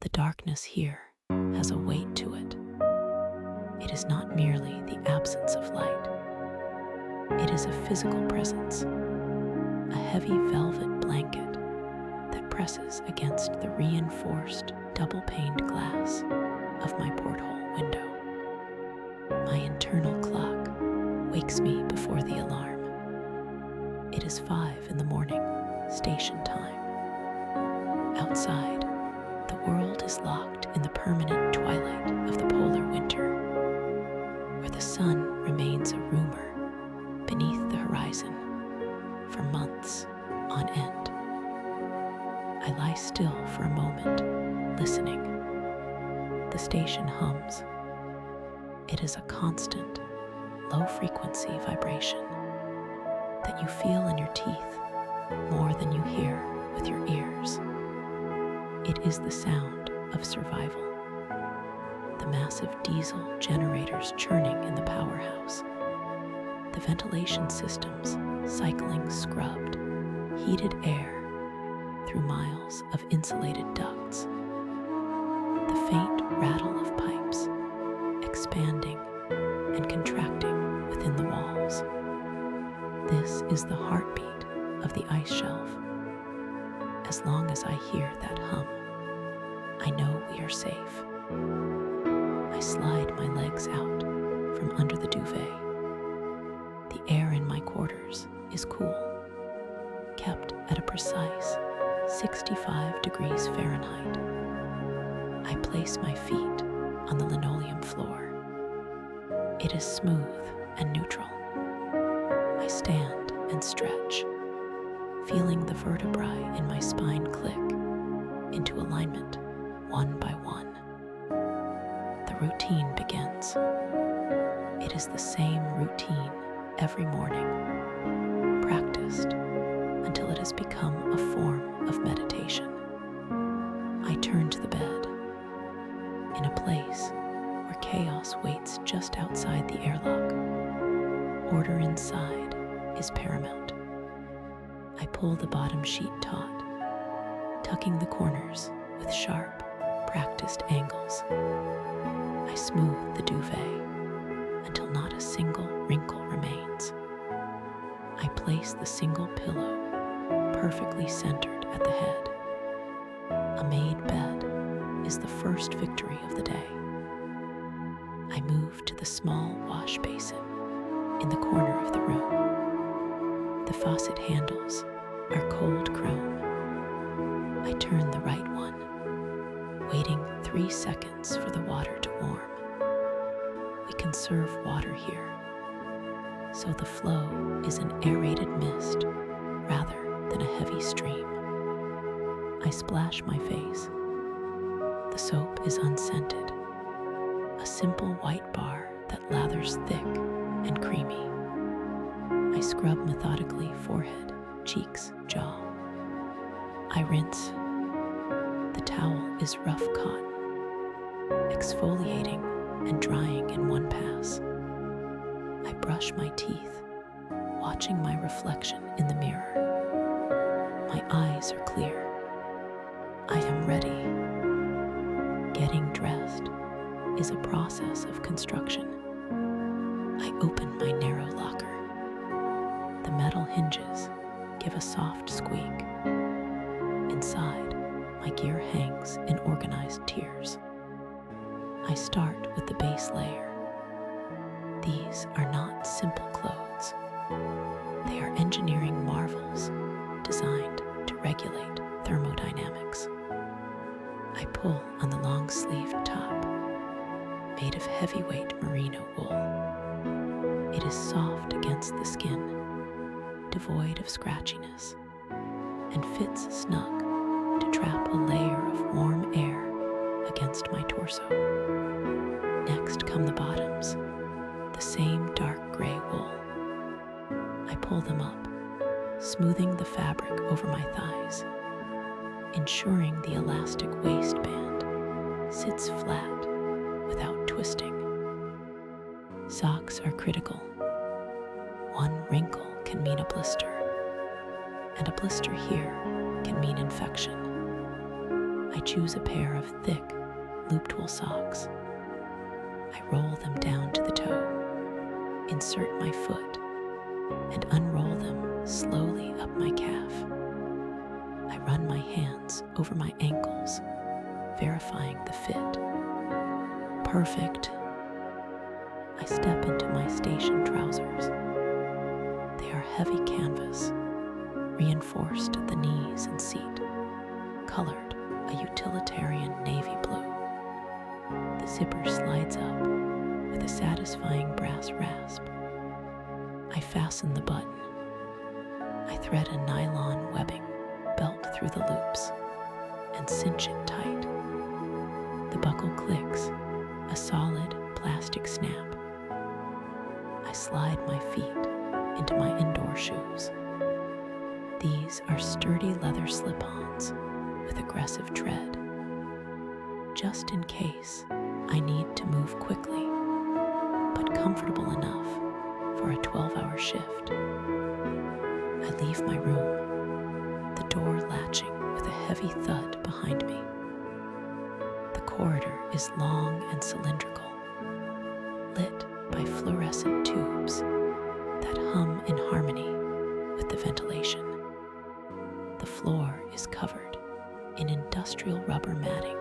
The darkness here has a weight to it. It is not merely the absence of light. It is a physical presence, a heavy velvet blanket that presses against the reinforced double-paned glass of my porthole window. My internal clock wakes me before the alarm. It is 5 in the morning, station time. Outside, the world is locked in the permanent twilight of the polar winter, where the sun remains a rumor beneath the horizon for months on end. I lie still for a moment, listening. The station hums. It is a constant, low-frequency vibration that you feel in your teeth more than you hear with your ears. It is the sound of survival. The massive diesel generators churning in the powerhouse. The ventilation systems cycling scrubbed, heated air through miles of insulated ducts. The faint rattle of pipes expanding and contracting within the walls. This is the heartbeat of the ice shelf. As long as I hear that hum, I know we are safe. I slide my legs out from under the duvet. The air in my quarters is cool, kept at a precise 65 degrees Fahrenheit. I place my feet on the linoleum floor. It is smooth and neutral. I stand and stretch, feeling the vertebrae in my spine click into alignment one by one. The routine begins. It is the same routine every morning, practiced until it has become a form of meditation. I turn to the bed, in a place where chaos waits just outside the airlock. Order inside is paramount. I pull the bottom sheet taut, tucking the corners with sharp, practiced angles. I smooth the duvet until not a single wrinkle remains. I place the single pillow perfectly centered at the head. A made bed is the first victory of the day. I move to the small wash basin in the corner of the room. The faucet handles are cold chrome. I turn the right one, waiting 3 seconds for the water to warm. We conserve water here, so the flow is an aerated mist rather than a heavy stream. I splash my face. The soap is unscented, a simple white bar that lathers thick and creamy. I scrub methodically forehead, cheeks, jaw. I rinse. The towel is rough cotton, exfoliating and drying in one pass. I brush my teeth, watching my reflection in the mirror. My eyes are clear. I am ready. Getting dressed is a process of construction. I open my narrow locker. The metal hinges give a soft squeak. Inside, my gear hangs in organized tiers. I start with the base layer. These are not simple clothes. They are engineering marvels designed to regulate thermodynamics. I pull on the long-sleeved top, made of heavyweight merino wool. It is soft against the skin, devoid of scratchiness, and fits snug to trap a layer of warm air against my torso. Next come the bottoms, the same dark gray wool. I pull them up, smoothing the fabric over my thighs, ensuring the elastic waistband sits flat without twisting. Socks are critical. One wrinkle can mean a blister, and a blister here can mean infection. I choose a pair of thick, looped wool socks. I roll them down to the toe, insert my foot, and unroll them slowly up my calf. I run my hands over my ankles, verifying the fit. Perfect. I step into my station trousers. They are heavy canvas, reinforced at the knees and seat, colored a utilitarian navy blue. The zipper slides up with a satisfying brass rasp. I fasten the button. I thread a nylon webbing belt through the loops and cinch it tight. The buckle clicks, a solid plastic snap. I slide my feet into my indoor shoes. These are sturdy leather slip-ons with aggressive tread, just in case I need to move quickly, but comfortable enough for a 12-hour shift. I leave my room, the door latching with a heavy thud behind me. The corridor is long and cylindrical, lit by fluorescent tubes that hum in harmony with the ventilation. The floor is covered in industrial rubber matting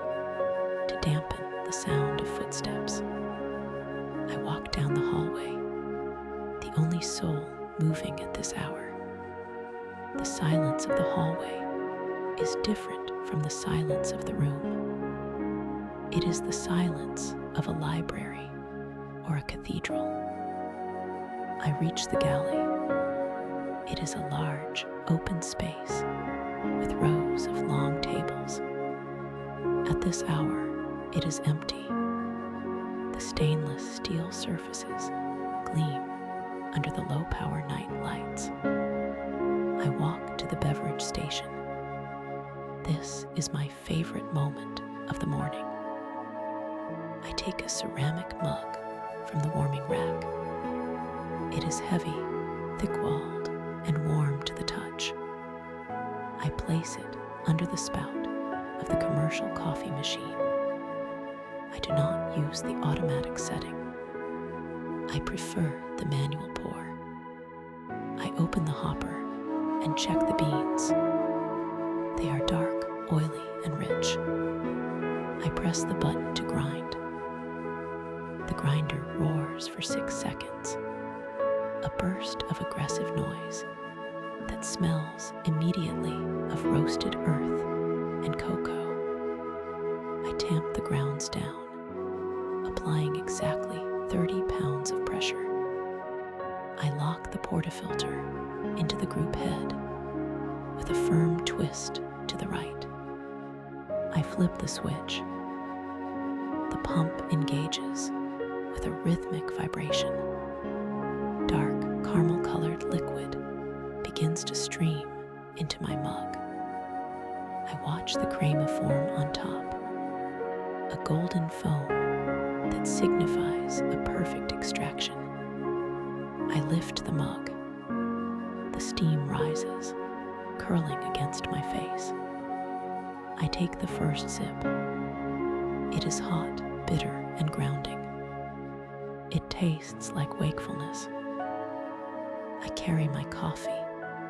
to dampen the sound of footsteps. I walk down the hallway, the only soul moving at this hour. The silence of the hallway is different from the silence of the room. It is the silence of a library or a cathedral. I reach the galley. It is a large, open space with rows of long tables. At this hour, it is empty. The stainless steel surfaces gleam under the low-power night lights. I walk to the beverage station. This is my favorite moment of the morning. I take a ceramic mug from the warming rack. It is heavy, thick-walled, and warm to the touch. I place it under the spout of the commercial coffee machine. I do not use the automatic setting. I prefer the manual pour. I open the hopper and check the beans. They are dark, oily, and rich. I press the button to grind. The grinder roars for 6 seconds, a burst of aggressive noise that smells immediately of roasted earth and cocoa. I tamp the grounds down, applying exactly 30 pounds of pressure. I lock the portafilter into the group head with a firm twist to the right. I flip the switch. The pump engages with a rhythmic vibration. Dark caramel-colored liquid begins to stream into my mug. I watch the crema form on top, a golden foam that signifies a perfect extraction. I lift the mug. The steam rises, curling against my face. I take the first sip. It is hot, bitter, and grounding. It tastes like wakefulness. I carry my coffee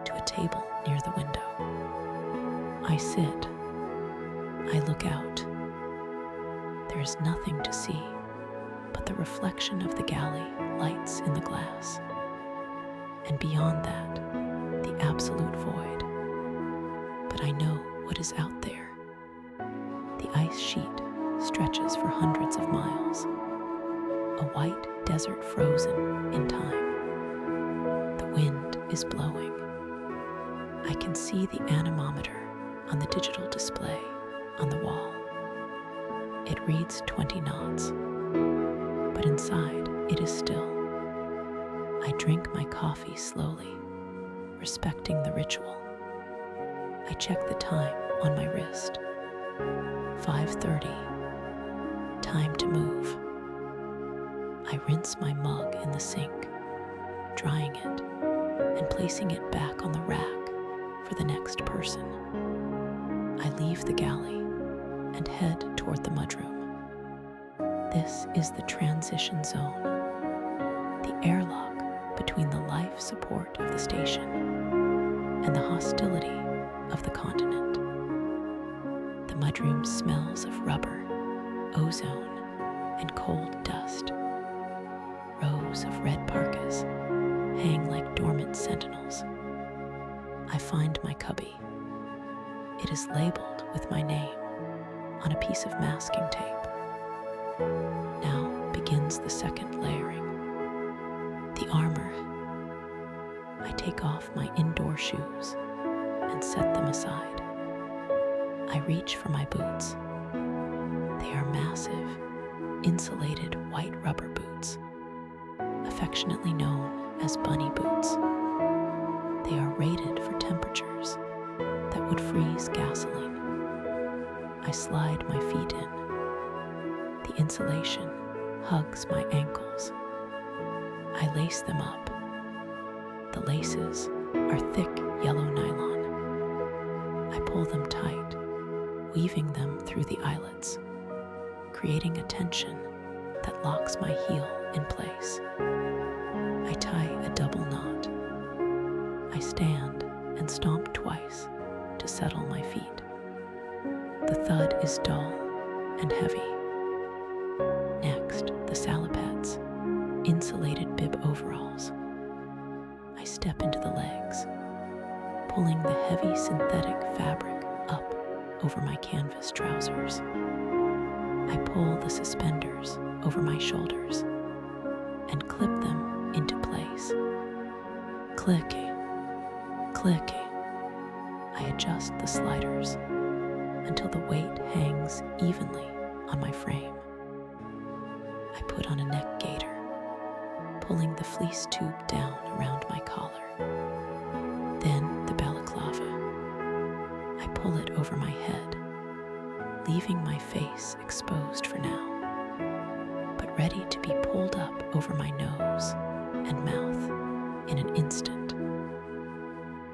to a table near the window. I sit. I look out. There is nothing to see but the reflection of the galley lights in the glass. And beyond that, the absolute void. But I know what is out there. The ice sheet stretches for hundreds of miles, a white desert frozen in time. The wind is blowing. I can see the anemometer on the digital display on the wall. It reads 20 knots, but inside it is still. I drink my coffee slowly, respecting the ritual. I check the time on my wrist. 5:30. Time to move. I rinse my mug in the sink, drying it and placing it back on the rack for the next person. I leave the galley, and head toward the mudroom. This is the transition zone, the airlock between the life support of the station and the hostility of the continent. The mudroom smells of rubber, ozone, and cold dust. Rows of red parkas hang like dormant sentinels. I find my cubby. It is labeled with my name on a piece of masking tape. Now begins the second layering. The armor. I take off my indoor shoes and set them aside. I reach for my boots. They are massive, insulated white rubber boots, affectionately known as bunny boots. They are rated for temperatures that would freeze gasoline. I slide my feet in. The insulation hugs my ankles. I lace them up. The laces are thick yellow nylon. I pull them tight, weaving them through the eyelets, creating a tension that locks my heel in place. I tie a double knot. I stand and stomp twice to settle my feet. The thud is dull and heavy. Next, the salopets, insulated bib overalls. I step into the legs, pulling the heavy synthetic fabric up over my canvas trousers. I pull the suspenders over my shoulders and clip them into place. Clicking, clicking. I adjust the sliders until the weight hangs evenly on my frame. I put on a neck gaiter, pulling the fleece tube down around my collar. Then the balaclava. I pull it over my head, leaving my face exposed for now, but ready to be pulled up over my nose and mouth in an instant.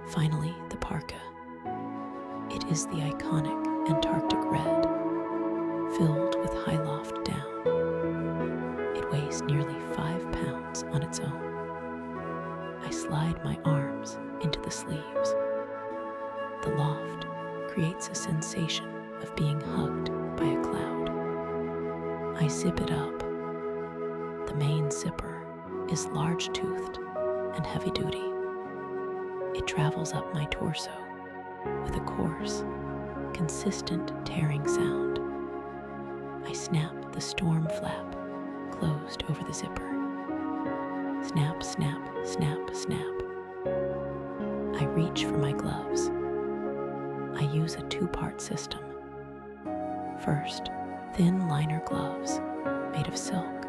Finally, the parka. It is the iconic Antarctic red, filled with high loft down. It weighs nearly 5 pounds on its own. I slide my arms into the sleeves. The loft creates a sensation of being hugged by a cloud. I zip it up. The main zipper is large-toothed and heavy-duty. It travels up my torso with a coarse, consistent tearing sound. I snap the storm flap closed over the zipper. Snap, snap, snap, snap. I reach for my gloves. I use a two-part system. First, thin liner gloves made of silk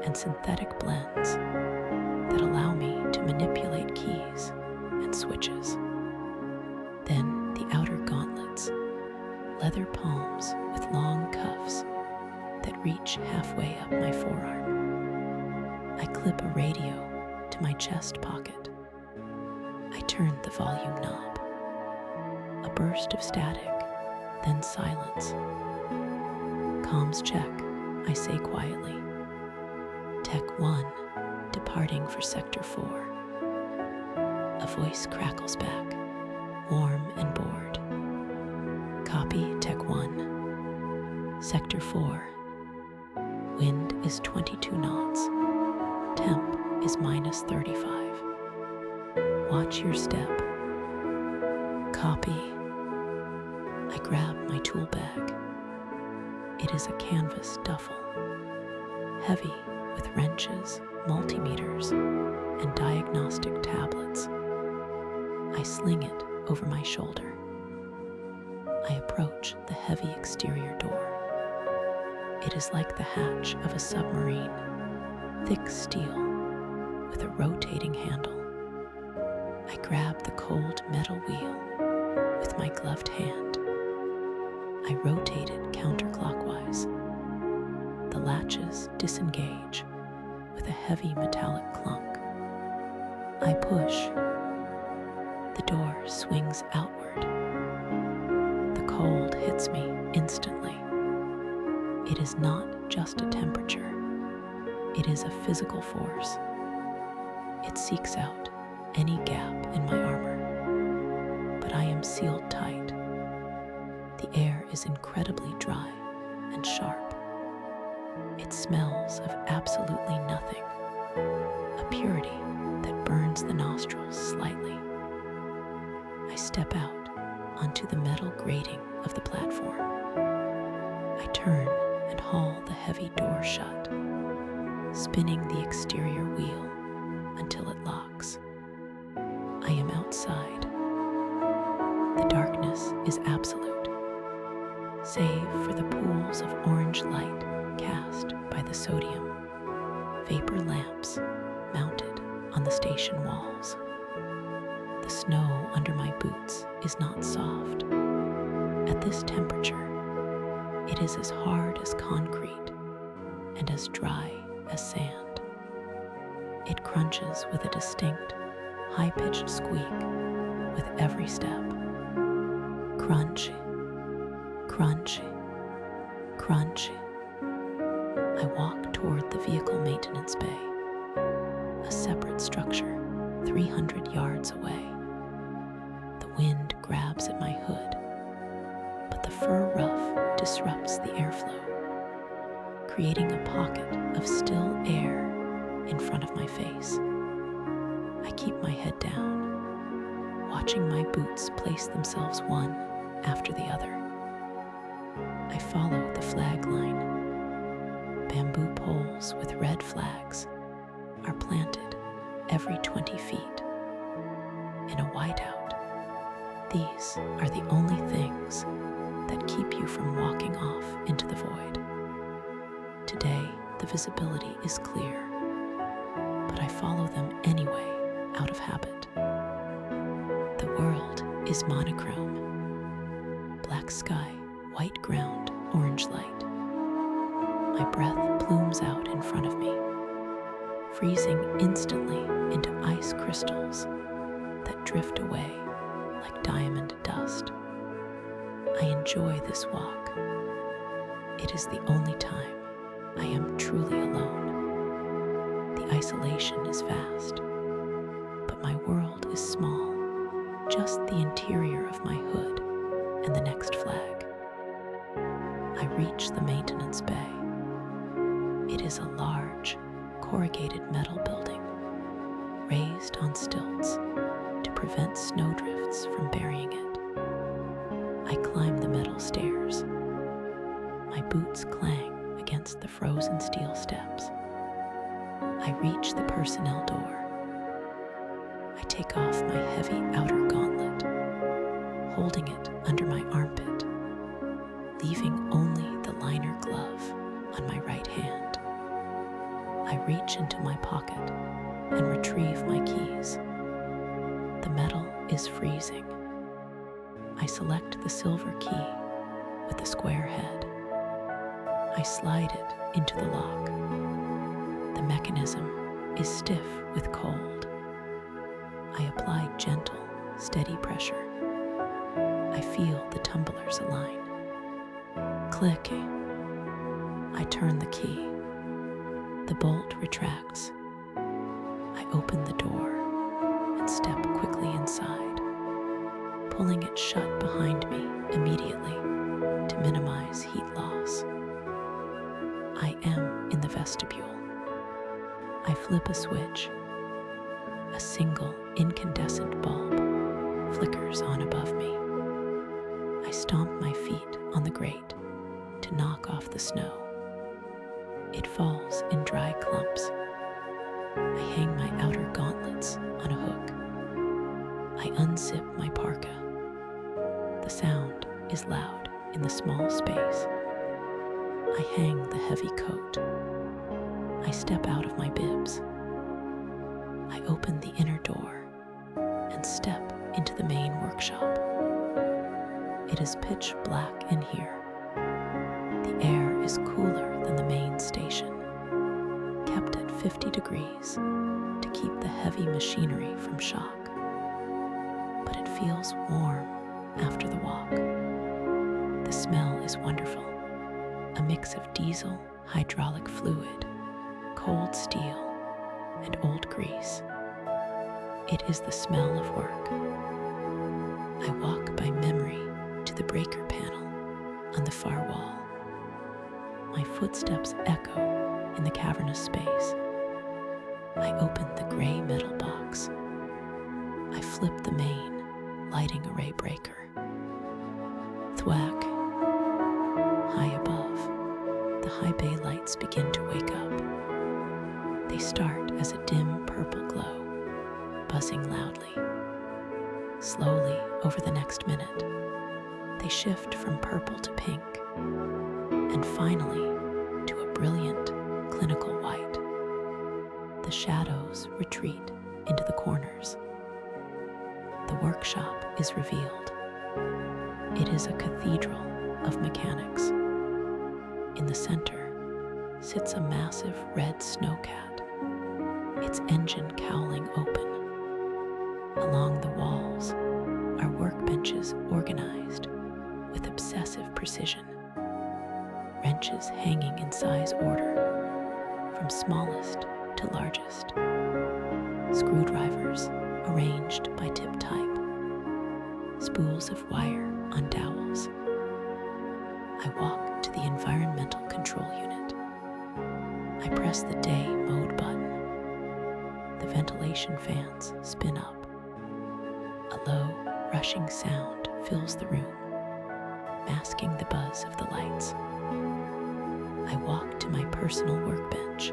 and synthetic blends that allow me to manipulate keys and switches. Then the outer gauntlets, leather palms with long cuffs that reach halfway up my forearm. I clip a radio to my chest pocket. I turn the volume knob. A burst of static, then silence. Comms check, I say quietly. Tech 1, departing for Sector 4. A voice crackles back, warm and bored. Copy, Tech 1. Sector 4. Wind is 22 knots. Temp is -35. Watch your step. Copy. I grab my tool bag. It is a canvas duffel, heavy with wrenches, multimeters, and diagnostic tablets. I sling it over my shoulder. I approach the heavy exterior door. It is like the hatch of a submarine, thick steel with a rotating handle. I grab the cold metal wheel with my gloved hand. I rotate it counterclockwise. The latches disengage with a heavy metallic clunk. I push. The door swings outward. The cold hits me instantly. It is not just a temperature, it is a physical force. It seeks out any gap in my armor, but I am sealed tight. The air is incredibly dry and sharp. It smells of absolutely nothing, a purity that burns the nostrils slightly. I step out onto the metal grating of the platform. I turn and haul the heavy door shut, spinning the exterior wheel until it locks. I am outside. The darkness is absolute, save for the pools of orange light cast by the sodium vapor lamps mounted on the station walls. The snow under my boots is not soft. At this temperature, it is as hard as concrete and as dry as sand. It crunches with a distinct, high-pitched squeak with every step. Crunchy, crunchy, crunchy. I walk toward the vehicle maintenance bay, a separate structure 300 yards away. The wind grabs at my hood, but the fur ruff disrupts the airflow, creating a pocket of still air in front of my face. I keep my head down, watching my boots place themselves one after the other. I follow the flag line. Bamboo poles with red flags are planted every 20 feet. In a whiteout, these are the only things that keep you from walking off into the void. Today, the visibility is clear, but I follow them anyway out of habit. The world is monochrome. Black sky, white ground, orange light. My breath plumes out in front of me, freezing instantly into ice crystals that drift away like diamond dust. I enjoy this walk. It is the only time I am truly alone. The isolation is vast, but my world is small, just the interior of my hood and the next flag. I reach the maintenance bay. It is a large, corrugated metal building, raised on stilts to prevent snowdrifts from burying it. I climb the metal stairs. My boots clang against the frozen steel steps. I reach the personnel door. I take off my heavy outer gauntlet, holding it under my armpit, leaving only the liner glove on my right hand. I reach into my pocket and retrieve my keys. The metal is freezing. I select the silver key with the square head. I slide it into the lock. The mechanism is stiff with cold. I apply gentle, steady pressure. I feel the tumblers align. Clicking. I turn the key. The bolt retracts. I open the door and step quickly inside, pulling it shut behind me immediately to minimize heat loss. I am in the vestibule. I flip a switch. A single incandescent bulb flickers on above me. I stomp my feet on the grate to knock off the snow. It falls in dry clumps. I hang my outer gauntlets on a hook. I unzip my parka. The sound is loud in the small space. I hang the heavy coat. I step out of my bibs. I open the inner door and step into the main workshop. It is pitch black in here. The air is cooler than the main station, kept at 50 degrees to keep the heavy machinery from shock. But it feels warm after the walk. The smell is wonderful. a mix of diesel, hydraulic fluid, cold steel, and old grease. It is the smell of work. I walk by memory to the breaker panel on the far wall. My footsteps echo in the cavernous space. I open the gray metal box. I flip the main lighting array breaker. Thwack. High above, the high bay lights begin to wake up. They start as a dim purple glow, buzzing loudly. Slowly, over the next minute, they shift from purple to pink, and finally to a brilliant, clinical white. The shadows retreat into the corners. The workshop is revealed. It is a cathedral of mechanics. In the center sits a massive red snowcat, its engine cowling open. Along the walls are workbenches organized with obsessive precision, wrenches hanging in size order, from smallest to largest, screwdrivers arranged by tip type, spools of wire on dowels. I walk to the environmental control unit. I press the day mode button. The ventilation fans spin up. A low, rushing sound fills the room, masking the buzz of the lights. I walk to my personal workbench.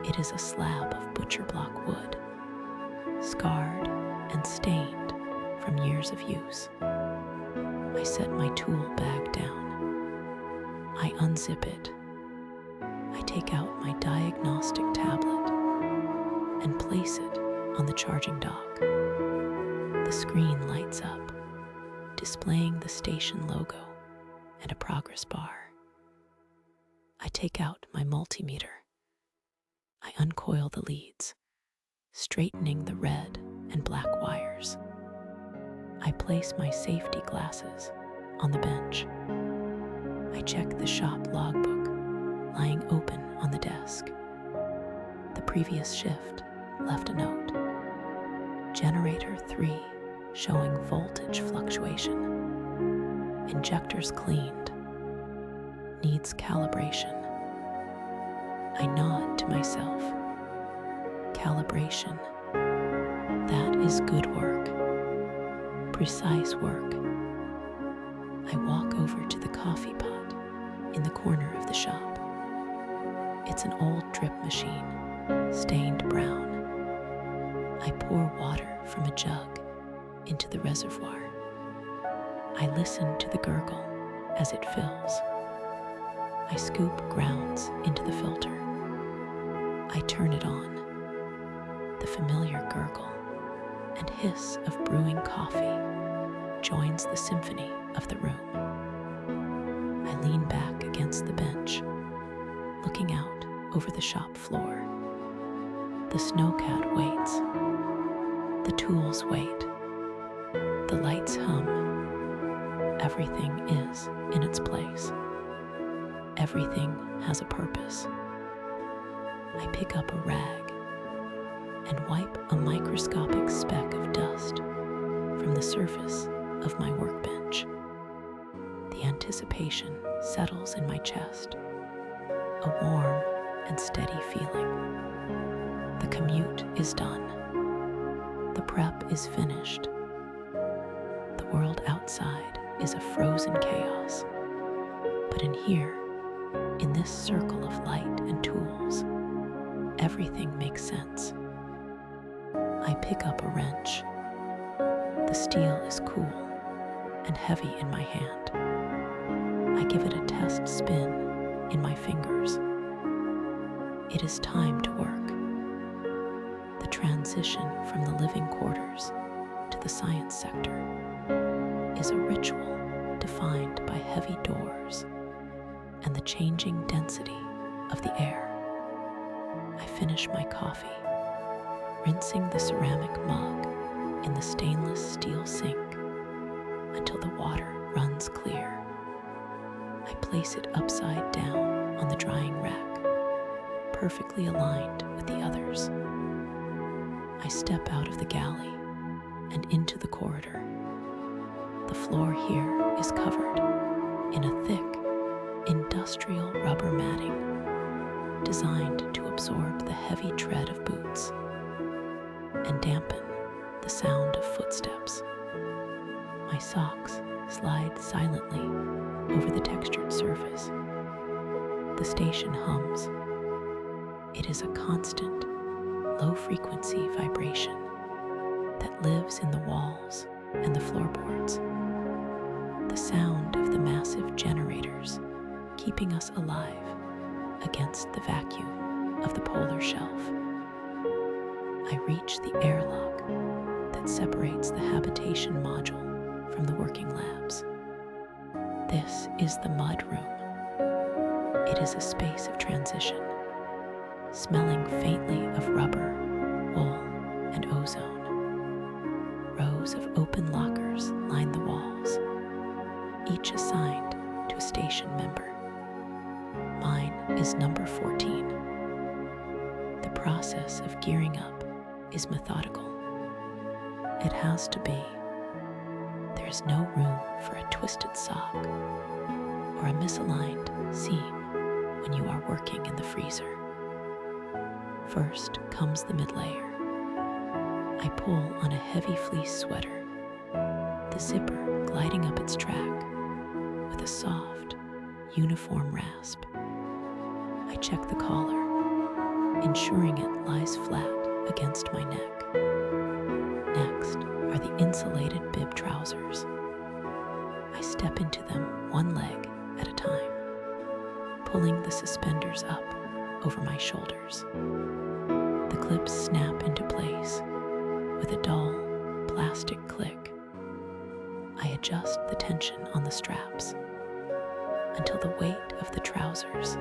It is a slab of butcher block wood, scarred and stained from years of use. I set my tool bag down. I unzip it. I take out my diagnostic tablet and place it on the charging dock. The screen lights up, displaying the station logo and a progress bar. I take out my multimeter. I uncoil the leads, straightening the red and black wires. I place my safety glasses on the bench. I check the shop logbook lying open on the desk. The previous shift left a note. Generator 3 showing voltage fluctuation. Injectors cleaned. Needs calibration. I nod to myself. Calibration. That is good work. Precise work. I walk over to the coffee pot in the corner of the shop. It's an old drip machine, stained brown. I pour water from a jug into the reservoir. I listen to the gurgle as it fills. I scoop grounds into the filter. I turn it on. The familiar gurgle and hiss of brewing coffee joins the symphony of the room. I lean back against the bench, looking out over the shop floor. The snowcat waits. The tools wait. The lights hum. Everything is in its place. Everything has a purpose. I pick up a rag and wipe a microscopic speck of dust from the surface of my workbench. The anticipation settles in my chest, a warm and steady feeling. The commute is done. The prep is finished. The world outside is a frozen chaos. But in here, in this circle of light and tools, everything makes sense. I pick up a wrench. The steel is cool and heavy in my hand. I give it a test spin in my fingers. It is time to work. The transition from the living quarters to the science sector is a ritual defined by heavy doors and the changing density of the air. I finish my coffee, rinsing the ceramic mug in the stainless steel sink until the water runs clear. I place it upside down on the drying rack, perfectly aligned with the others. I step out of the galley and into the corridor. The floor here is covered in a thick, industrial rubber matting designed to absorb the heavy tread of boots and dampen the sound of footsteps. My socks slide silently over the textured surface. The station hums. It is a constant, low-frequency vibration that lives in the walls and the floorboards. The sound of the massive generators keeping us alive against the vacuum of the polar shelf. I reach the airlock that separates the habitation module from the working labs. This is the mud room. It is a space of transition, smelling faintly of rubber, wool, and ozone. Rows of open lockers line the walls, each assigned to a station member. Mine is number 14. The process of gearing up is methodical. It has to be. There is no room for a twisted sock or a misaligned seam when you are working in the freezer. First comes the mid-layer. I pull on a heavy fleece sweater, the zipper gliding up its track with a soft, uniform rasp. I check the collar, ensuring it lies flat against my neck. Next are the insulated bib trousers. I step into them one leg at a time, pulling the suspenders up over my shoulders. The clips snap into place with a dull, plastic click. I adjust the tension on the straps until the weight of the trousers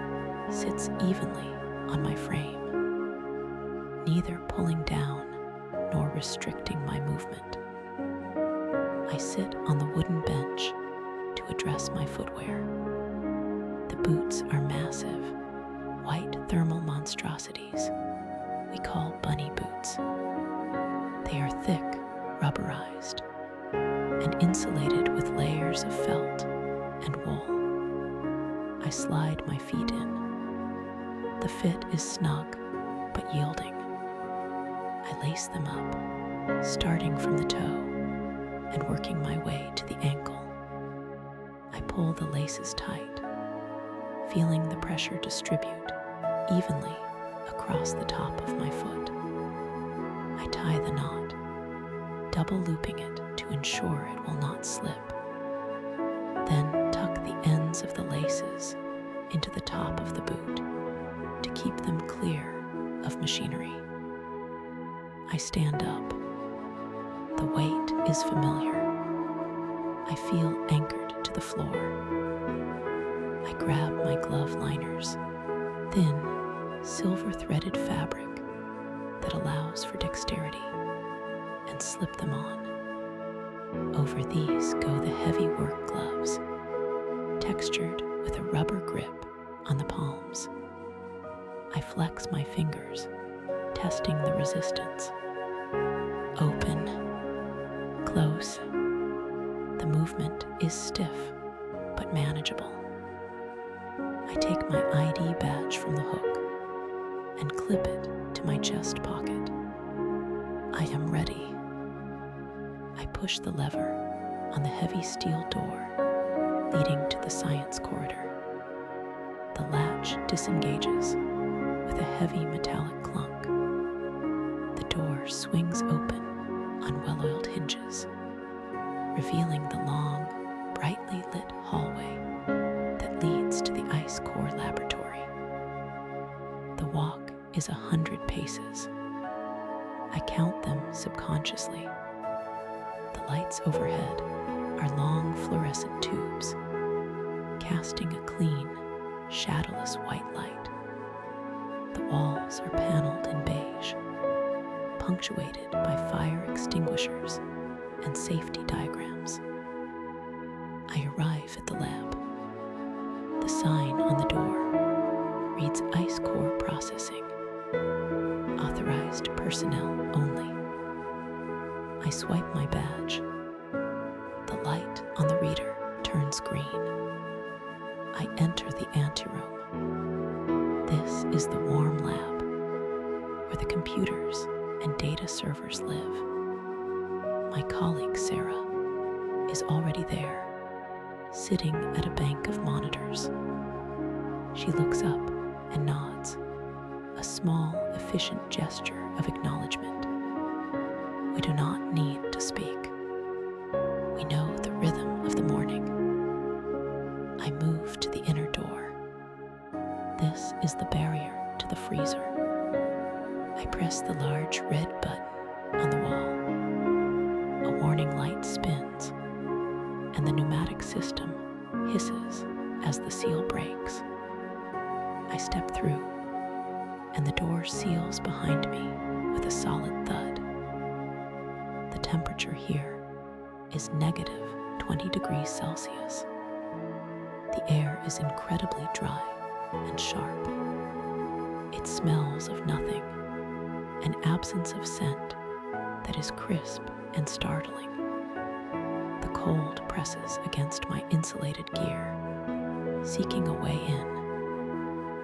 sits evenly on my frame, neither pulling down nor restricting my movement. I sit on the wooden bench to address my footwear. The boots are massive, white thermal monstrosities we call bunny boots. They are thick, rubberized, and insulated with layers of felt and wool. I slide my feet in. The fit is snug but yielding. I lace them up, starting from the toe and working my way to the ankle. I pull the laces tight, feeling the pressure distribute evenly across the top of my foot. I tie the knot, double looping it to ensure it will not slip. Then tuck the ends of the laces into the top of the boot to keep them clear of machinery. I stand up. The weight is familiar. I feel anchored to the floor. I grab my glove liners, thin, silver-threaded fabric that allows for dexterity, and slip them on. Over these go the heavy work gloves, textured with a rubber grip on the palms. I flex my fingers, testing the resistance. Open, close. The movement is stiff, but manageable. I take my ID badge from the hook and clip it to my chest pocket. I am ready. I push the lever on the heavy steel door leading to the science corridor. The latch disengages with a heavy metallic clunk. The door swings open on well-oiled hinges, revealing the long, brightly lit hallway that leads to the ice core laboratory. The walk is 100 paces. I count them subconsciously. The lights overhead are long fluorescent tubes, casting a clean, shadowless white light. The walls are paneled in beige, punctuated by fire extinguishers and safety diagrams. I arrive at the lab. The sign on the door reads Ice Core Processing. Authorized personnel only. I swipe my badge. The light on the reader turns green. I enter the anteroom. This is the warm lab, where the computers and data servers live. My colleague Sarah is already there, sitting at a bank of monitors. She looks up and nods, a small, efficient gesture of acknowledgement. We do not need to speak. We know the rhythm of the morning. I move to the inner door. This is the barrier to the freezer. I press the large red button on the wall. A warning light spins, and the pneumatic system hisses as the seal breaks. I step through, and the door seals behind me with a solid thud. The temperature here is negative 20 degrees Celsius. The air is incredibly dry and sharp. It smells of nothing, an absence of scent that is crisp and startling. The cold presses against my insulated gear, seeking a way in,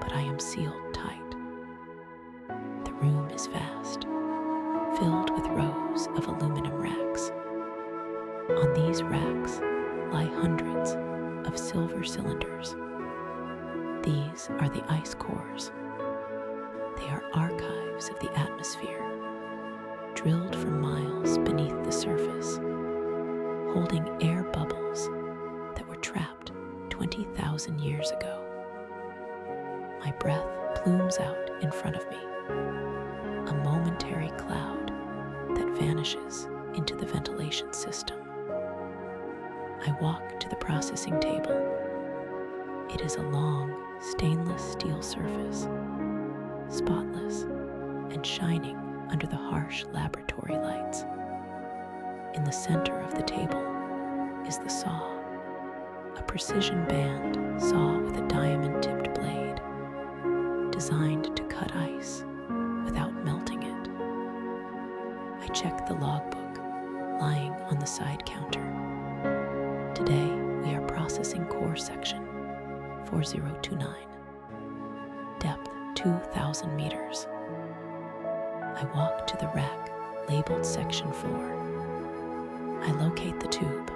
but I am sealed tight. The room is vast, filled with rows of aluminum racks. On these racks lie hundreds of silver cylinders. These are the ice cores. They are archives of the atmosphere, drilled for miles beneath the surface, holding air bubbles that were trapped 20,000 years ago. My breath plumes out in front of me, a momentary cloud that vanishes into the ventilation system. I walk to the processing table. It is a long, stainless steel surface, spotless and shining under the harsh laboratory lights. In the center of the table is the saw, a precision band saw with a diamond-tipped blade, designed to cut ice without melting it. I check the logbook lying on the side counter. Today, we are processing core section 4029, depth 2,000 meters. I walk to the rack labeled section 4. I locate the tube.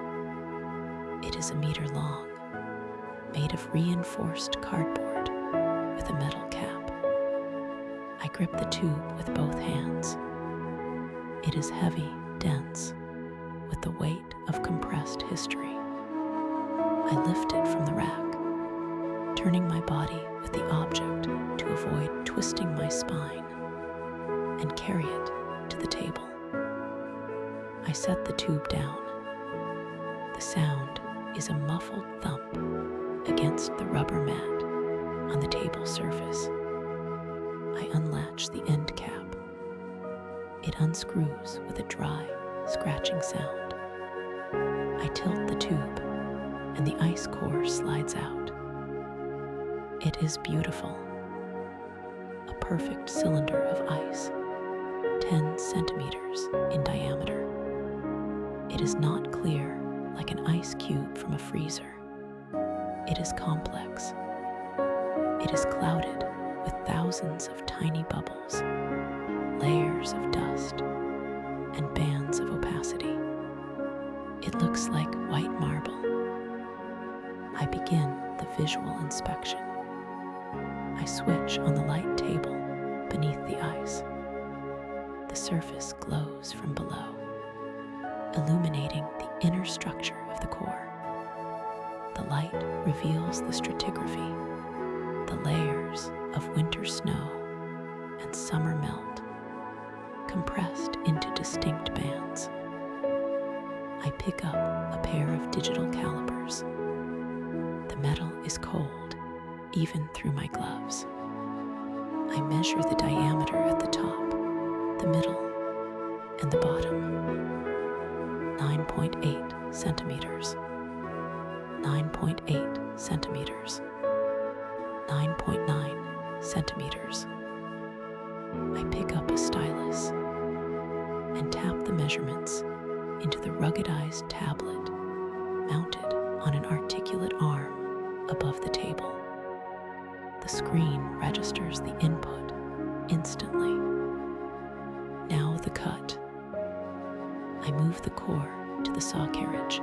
It is 1 meter long, made of reinforced cardboard with a metal cap. I grip the tube with both hands. It is heavy, dense, with the weight of compressed history. I lift it from the rack, turning my body with the object to avoid twisting my spine, and carry it to the table. I set the tube down. The sound is a muffled thump against the rubber mat on the table surface. I unlatch the end cap. It unscrews with a dry, scratching sound. I tilt the tube, and the ice core slides out. It is beautiful. A perfect cylinder of ice, 10 centimeters in diameter. It is not clear like an ice cube from a freezer. It is complex. It is clouded with thousands of tiny bubbles, layers of dust, and bands of opacity. It looks like white marble. I begin the visual inspection. I switch on the light table beneath the ice. The surface glows from below, illuminating the inner structure of the core. The light reveals the stratigraphy, the layers of winter snow and summer melt, compressed into distinct bands. I pick up a pair of digital calipers. The metal is cold, even through my gloves. I measure the diameter at the top, the middle, and the bottom. 9.8 centimeters. 9.8 centimeters. 9.9 centimeters. I pick up a stylus and tap the measurements into the ruggedized tablet mounted on an articulate arm above the table. The screen registers the input instantly. Now the cut. I move the core to the saw carriage.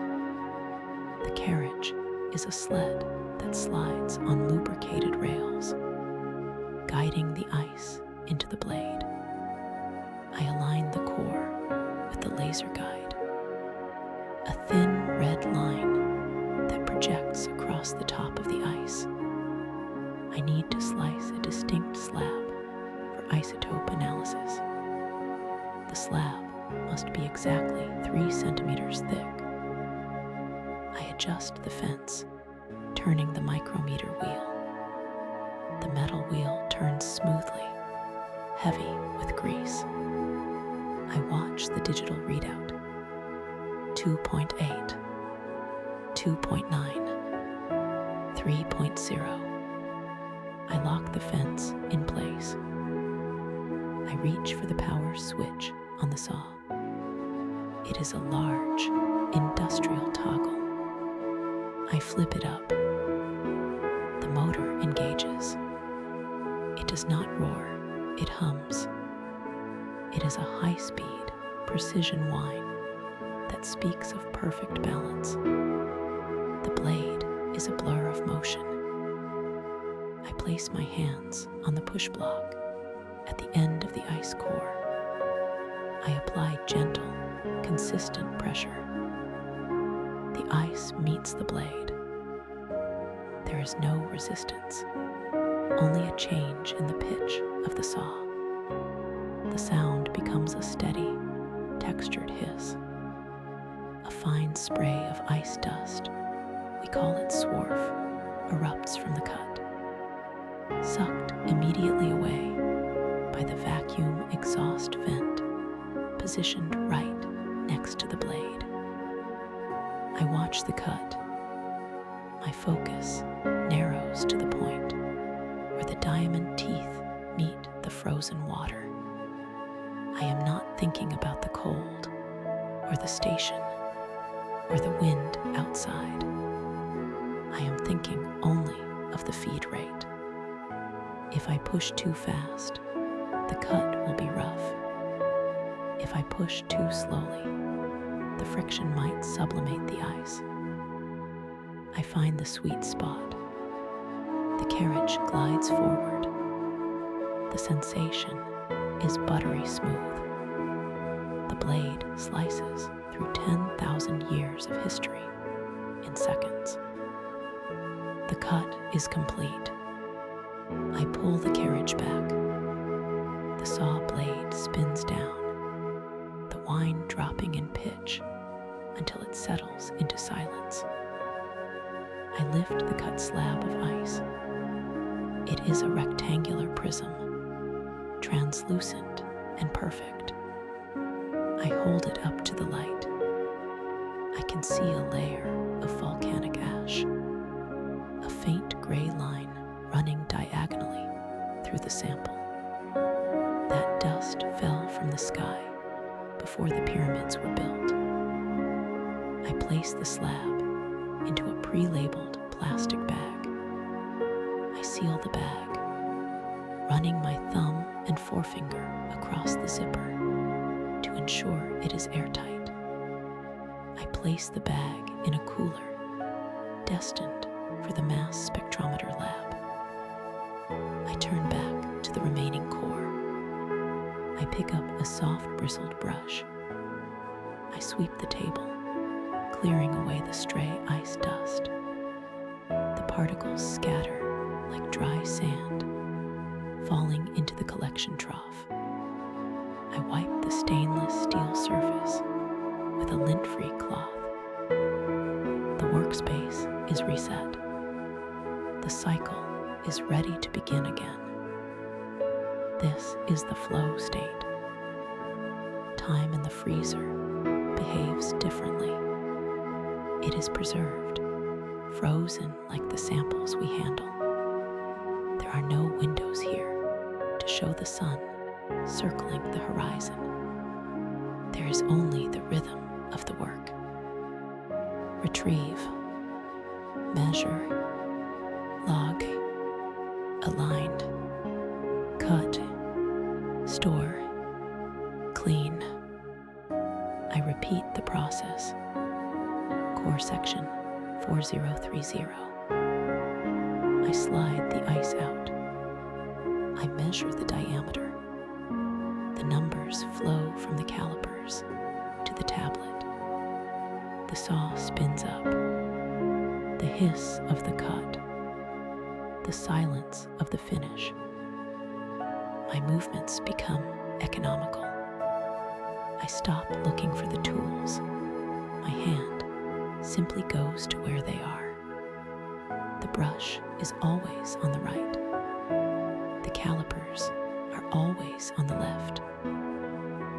The carriage is a sled that slides on lubricated rails, guiding the ice into the blade. I align the core with the laser guide, a thin red line that projects across the top of the ice. I need to slice a distinct slab for isotope analysis. The slab must be exactly 3 centimeters thick. I adjust the fence, turning the micrometer wheel. The metal wheel turns smoothly, heavy with grease. I watch the digital readout. 2.8, 2.9, 3.0. I lock the fence in place. I reach for the power switch on the saw. It is a large, industrial toggle. I flip it up. The motor engages. It does not roar, it hums. It is a high-speed, precision whine that speaks of perfect balance. The blade is a blur of motion. I place my hands on the push block at the end of the ice core. I apply gentle, consistent pressure. The ice meets the blade. There is no resistance, only a change in the pitch of the saw. The sound becomes a steady, textured hiss. A fine spray of ice dust, we call it swarf, erupts from the cut, sucked immediately away by the vacuum exhaust vent positioned right next to the blade. I watch the cut. My focus narrows to the point where the diamond teeth meet the frozen water. I am not thinking about the cold, or the station, or the wind outside. I am thinking only of the feed rate. If I push too fast, the cut will be rough. If I push too slowly, the friction might sublimate the ice. I find the sweet spot. The carriage glides forward. The sensation is buttery smooth. The blade slices through 10,000 years of history in seconds. The cut is complete. I pull the carriage back. The saw blade spins down, the whine dropping in pitch until it settles into silence. I lift the cut slab of ice. It is a rectangular prism, translucent and perfect. I hold it up to the light. I can see a layer of volcanic ash, a faint gray line running diagonally through the sample. That dust fell from the sky before the pyramids were built. I place the slab into a pre-labeled plastic bag. I seal the bag, running my thumb and forefinger across the zipper to ensure it is airtight. I place the bag in a cooler destined for the mass spectrometer lab. I turn back to the remaining core. I pick up a soft bristled brush. I sweep the table, clearing away the stray ice dust. The particles scatter like dry sand, falling into the collection trough. I wipe the stainless steel surface with a lint-free cloth. The workspace is reset. The cycle is ready to begin again. This is the flow state. Time in the freezer behaves differently. It is preserved, frozen like the samples we handle. are no windows here to show the sun circling the horizon. There is only the rhythm of the work. Retrieve, measure, log, aligned, cut, store, clean. I repeat the process. Core section 4030. I slide the ice out. I measure the diameter. The numbers flow from the calipers to the tablet. The saw spins up. The hiss of the cut. The silence of the finish. My movements become economical. I stop looking for the tools. My hand simply goes to where they are. The brush is always on the right. The calipers are always on the left.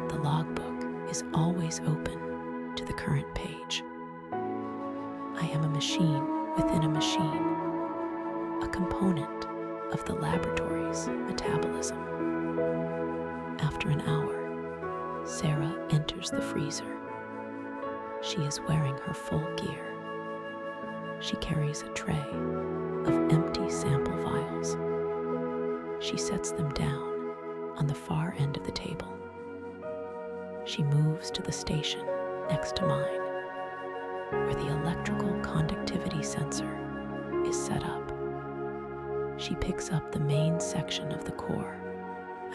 The logbook is always open to the current page. I am a machine within a machine, a component of the laboratory's metabolism. After an hour, Sarah enters the freezer. She is wearing her full gear. She carries a tray of empty sample vials. She sets them down on the far end of the table. She moves to the station next to mine, where the electrical conductivity sensor is set up. She picks up the main section of the core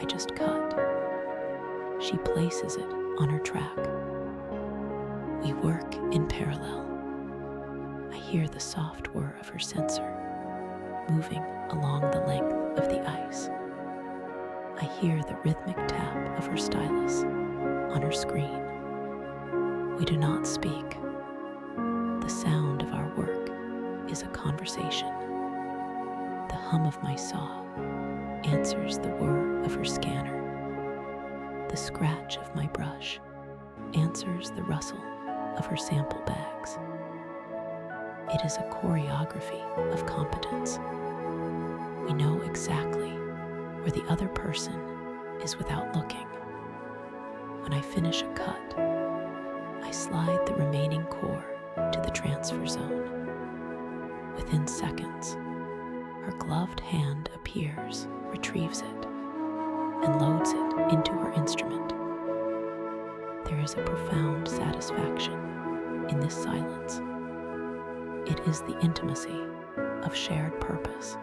I just cut. She places it on her track. We work in parallel. I hear the soft whir of her sensor moving along the length of the ice. I hear the rhythmic tap of her stylus on her screen. We do not speak. The sound of our work is a conversation. The hum of my saw answers the whir of her scanner. The scratch of my brush answers the rustle of her sample bags. It is a choreography of competence. We know exactly where the other person is without looking. When I finish a cut, I slide the remaining core to the transfer zone. Within seconds, her gloved hand appears, retrieves it, and loads it into her instrument. There is a profound satisfaction in this silence. It is the intimacy of shared purpose.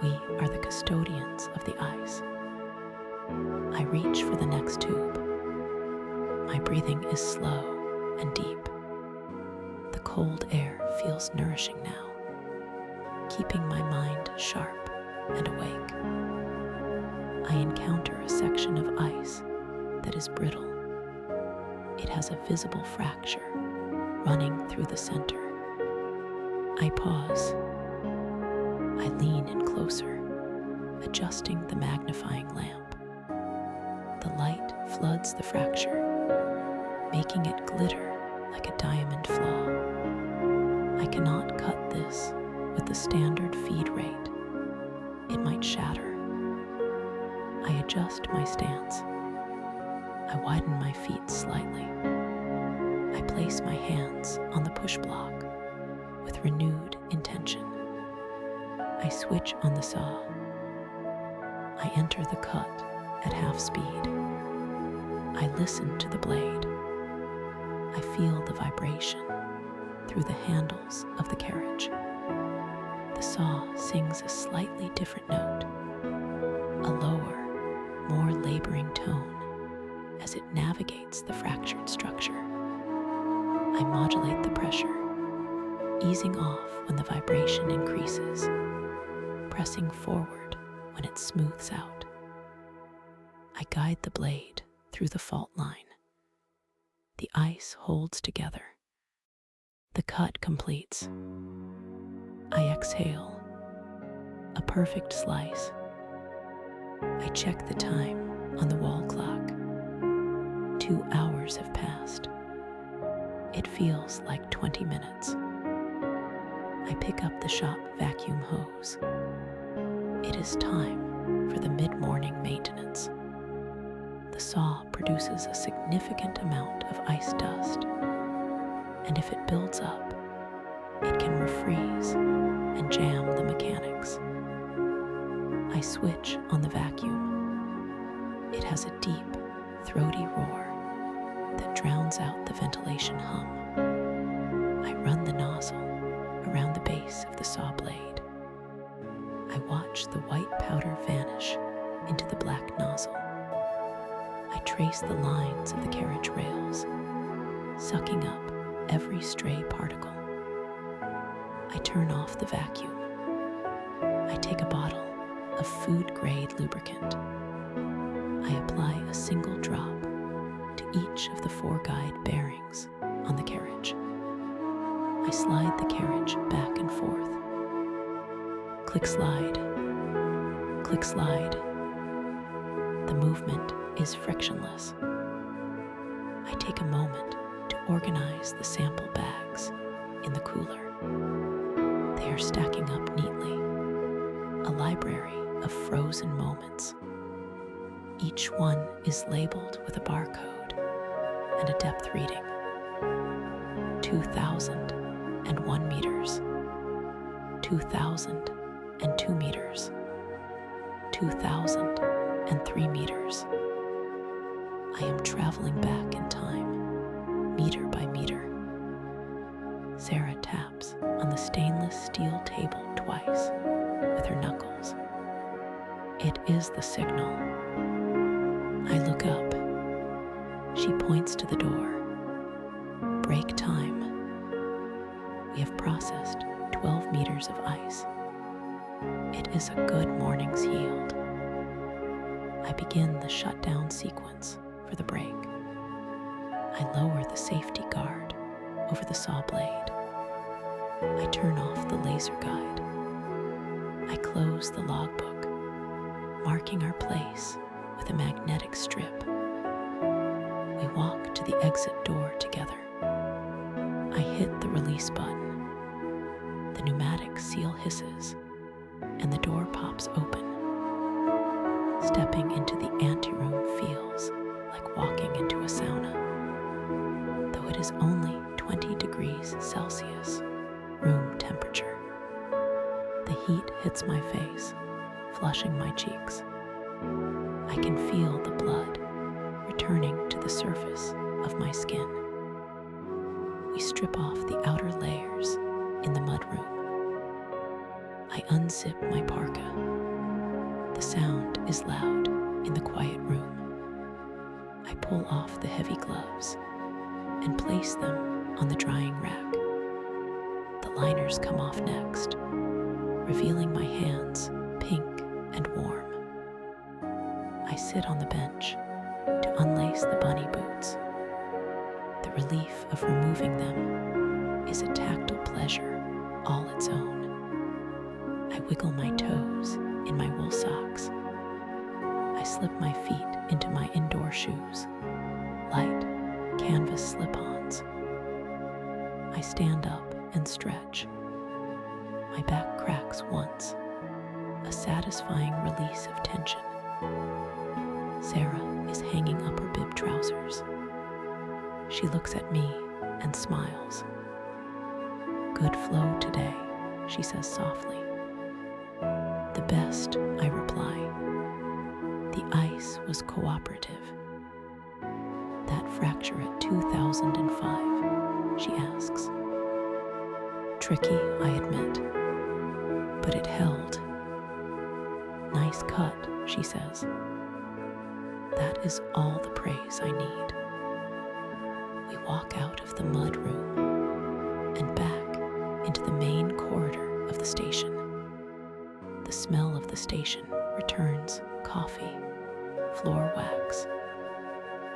We are the custodians of the ice. I reach for the next tube. My breathing is slow and deep. The cold air feels nourishing now, keeping my mind sharp and awake. I encounter a section of ice that is brittle. It has a visible fracture running through the center. I pause. I lean in closer, adjusting the magnifying lamp. The light floods the fracture, making it glitter like a diamond flaw. I cannot cut this with the standard feed rate. It might shatter. I adjust my stance. I widen my feet slightly. I place my hands on the push block with renewed intention. I switch on the saw. I enter the cut at half speed. I listen to the blade. I feel the vibration through the handles of the carriage. The saw sings a slightly different note, a lower, more laboring tone as it navigates the fractured structure. I modulate the pressure, easing off when the vibration increases, pressing forward when it smooths out. I guide the blade through the fault line. The ice holds together. The cut completes. I exhale. A perfect slice. I check the time on the wall clock. 2 hours have passed. It feels like 20 minutes. I pick up the shop vacuum hose. It is time for the mid-morning maintenance. The saw produces a significant amount of ice dust, and if it builds up, it can refreeze and jam the mechanics. I switch on the vacuum. It has a deep, throaty roar that drowns out the ventilation hum. I run the nozzle around the base of the saw blade. I watch the white powder vanish into the black nozzle. I trace the lines of the carriage rails, sucking up every stray particle. I turn off the vacuum. I take a bottle of food-grade lubricant. I apply a single drop to each of the 4 guide bearings on the carriage. I slide the carriage back and forth. Click slide, click slide. The movement is frictionless. I take a moment to organize the sample bags in the cooler. They are stacking up neatly, a library of frozen moments. Each one is labeled with a barcode and a depth reading. 2,001 meters, 2,002 meters, 2,003 meters. I am traveling back in time, meter by meter. Sarah taps on the stainless steel table twice with her knuckles. It is the signal. I look up. She points to the door. Break time. We have processed 12 meters of ice. It is a good morning's yield. I begin the shutdown sequence for the break. I lower the safety guard over the saw blade. I turn off the laser guide. I close the logbook, marking our place with a magnetic strip. We walk to the exit door together. I hit the release button. The pneumatic seal hisses, and the door pops open. Stepping into the anteroom feels like walking into a sauna. Though it is only 20 degrees Celsius, room temperature. The heat hits my face, flushing my cheeks. I can feel the blood returning to the surface of my skin. We strip off the outer layers in the mudroom. I unzip my parka. The sound is loud in the quiet room. I pull off the heavy gloves and place them on the drying rack. The liners come off next, revealing my hands pink and warm. I sit on the bench to unlace the bunny boots. The relief of removing them is a tactile pleasure all its own. I wiggle my toes in my wool socks. I slip my feet into my indoor shoes, light canvas slip-ons. I stand up and stretch. My back cracks once, a satisfying release of tension. Sarah is hanging up her bib trousers. She looks at me and smiles. Good flow today, she says softly. The best, I reply. The ice was cooperative. That fracture at 2005, she asks. Tricky, I admit, but it held. Nice cut, she says. That is all the praise I need. We walk out of the mud room and back into the main corridor of the station. The smell of the station returns coffee, floor wax,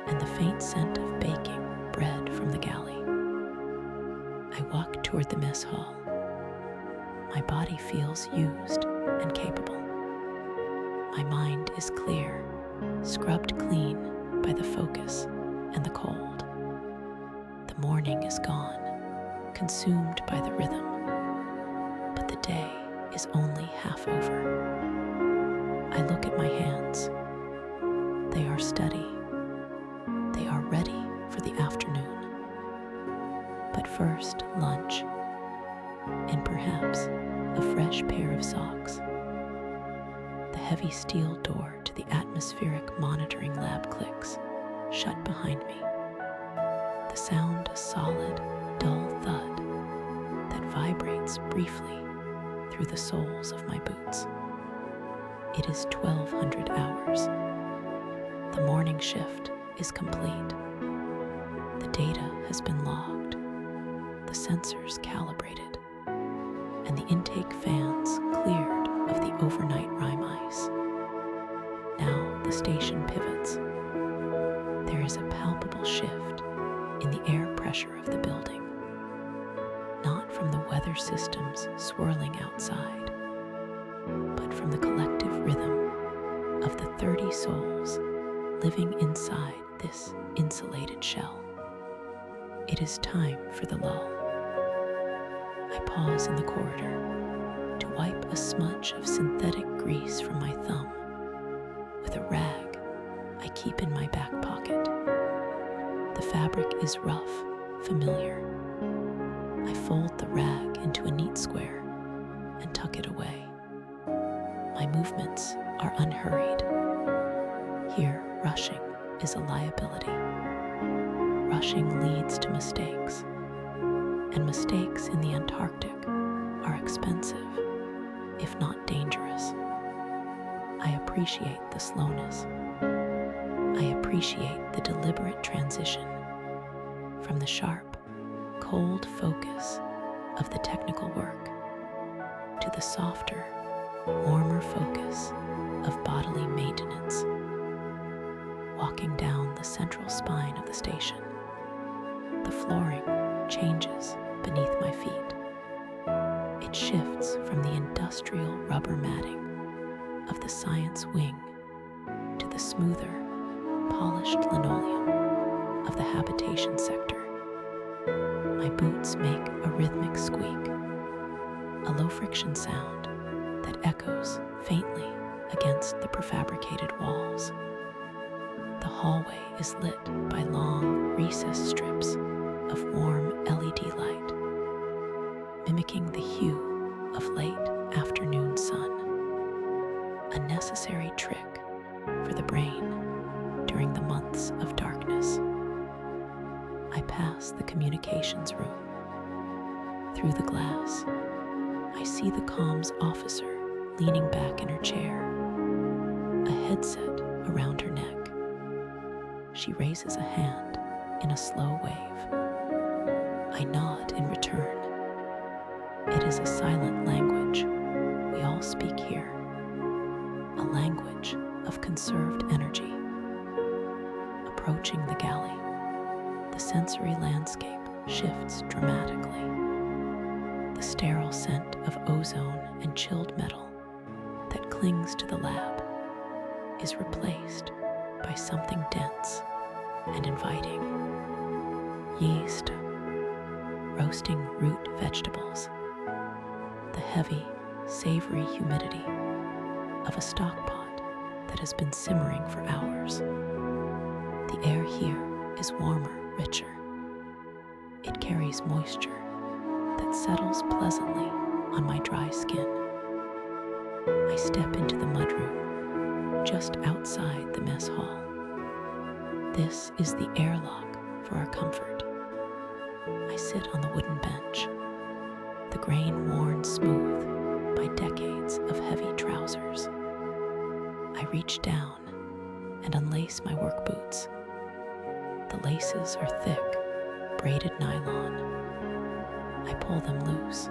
and the faint scent of baking bread from the galley. I walk toward the mess hall. My body feels used and capable. My mind is clear, scrubbed clean by the focus and the cold. The morning is gone, consumed by the rhythm, but the day is only half over. I look at my hands. They are steady. They are ready for the afternoon. But first, lunch, and perhaps a fresh pair of socks. The heavy steel door to the atmospheric monitoring lab clicks, shut behind me. The sound a solid, dull thud that vibrates briefly through the soles of my boots. It is 1200 hours. The morning shift is complete. The data has been logged, the sensors calibrated, and the intake fans cleared of the overnight rime ice. Now the station pivots. There is a palpable shift in the air pressure of the building, not from the weather systems swirling outside, but from the collective rhythm of the 30 souls living inside this insulated shell. It is time for the lull. I pause in the corridor to wipe a smudge of synthetic grease from my thumb with a rag I keep in my back pocket. The fabric is rough, familiar. I fold the rag into a neat square and tuck it away. My movements are unhurried. Here, rushing is a liability. Rushing leads to mistakes, and mistakes in the Antarctic are expensive, if not dangerous. I appreciate the slowness. I appreciate the deliberate transition from the sharp, cold focus of the technical work to the softer, warmer focus of bodily maintenance. Walking down the central spine of the station, the flooring changes beneath my feet. It shifts from the industrial rubber matting of the science wing to the smoother, polished linoleum of the habitation sector. My boots make a rhythmic squeak, a low-friction sound that echoes faintly against the prefabricated walls. The hallway is lit by long, recessed strips of warm LED light, mimicking the hue of late afternoon sun. A necessary trick for the brain during the months of darkness. I pass the communications room. Through the glass, I see the comms officer leaning back in her chair, a headset around her neck. She raises a hand in a slow wave. I nod in return. It is a silent language we all speak here, a language of conserved energy. Approaching the galley, the sensory landscape shifts dramatically. The sterile scent of ozone and chilled metal that clings to the lab is replaced by something dense and inviting. Yeast, roasting root vegetables, the heavy, savory humidity of a stock pot that has been simmering for hours. The air here is warmer, richer. It carries moisture that settles pleasantly on my dry skin. I step into the mudroom just outside the mess hall. This is the airlock for our comfort. I sit on the wooden bench, the grain worn smooth by decades of heavy trousers. I reach down and unlace my work boots. The laces are thick, braided nylon. I pull them loose,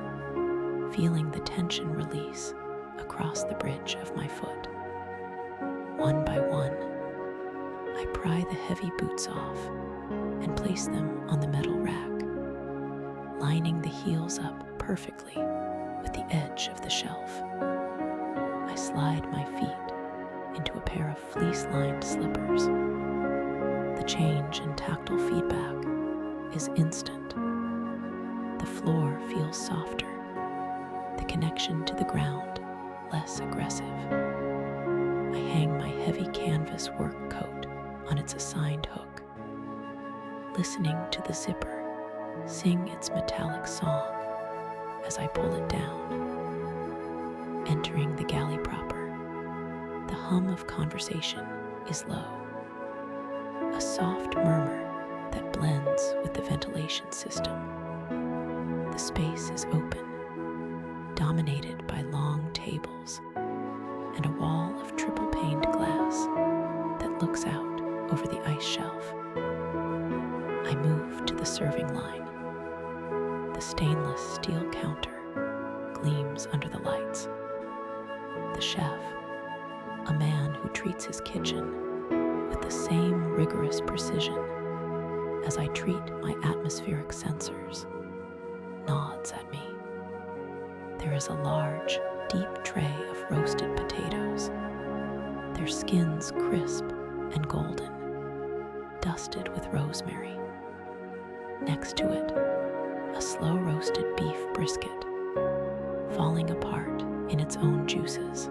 feeling the tension release across the bridge of my foot. One by one, I pry the heavy boots off and place them on the metal rack, lining the heels up perfectly with the edge of the shelf. I slide my feet into a pair of fleece-lined slippers. The change in tactile feedback is instant. The floor feels softer, the connection to the ground less aggressive. canvas work coat on its assigned hook, listening to the zipper sing its metallic song as I pull it down. Entering the galley proper, the hum of conversation is low, a soft murmur that blends with the ventilation system. The space is open, dominated by long tables and a wall of triple-paned glass that looks out over the ice shelf. I move to the serving line. The stainless steel counter gleams under the lights. The chef, a man who treats his kitchen with the same rigorous precision as I treat my atmospheric sensors, nods at me. There is a large, deep tray of roasted potatoes, their skins crisp and golden, dusted with rosemary. Next to it, a slow-roasted beef brisket, falling apart in its own juices.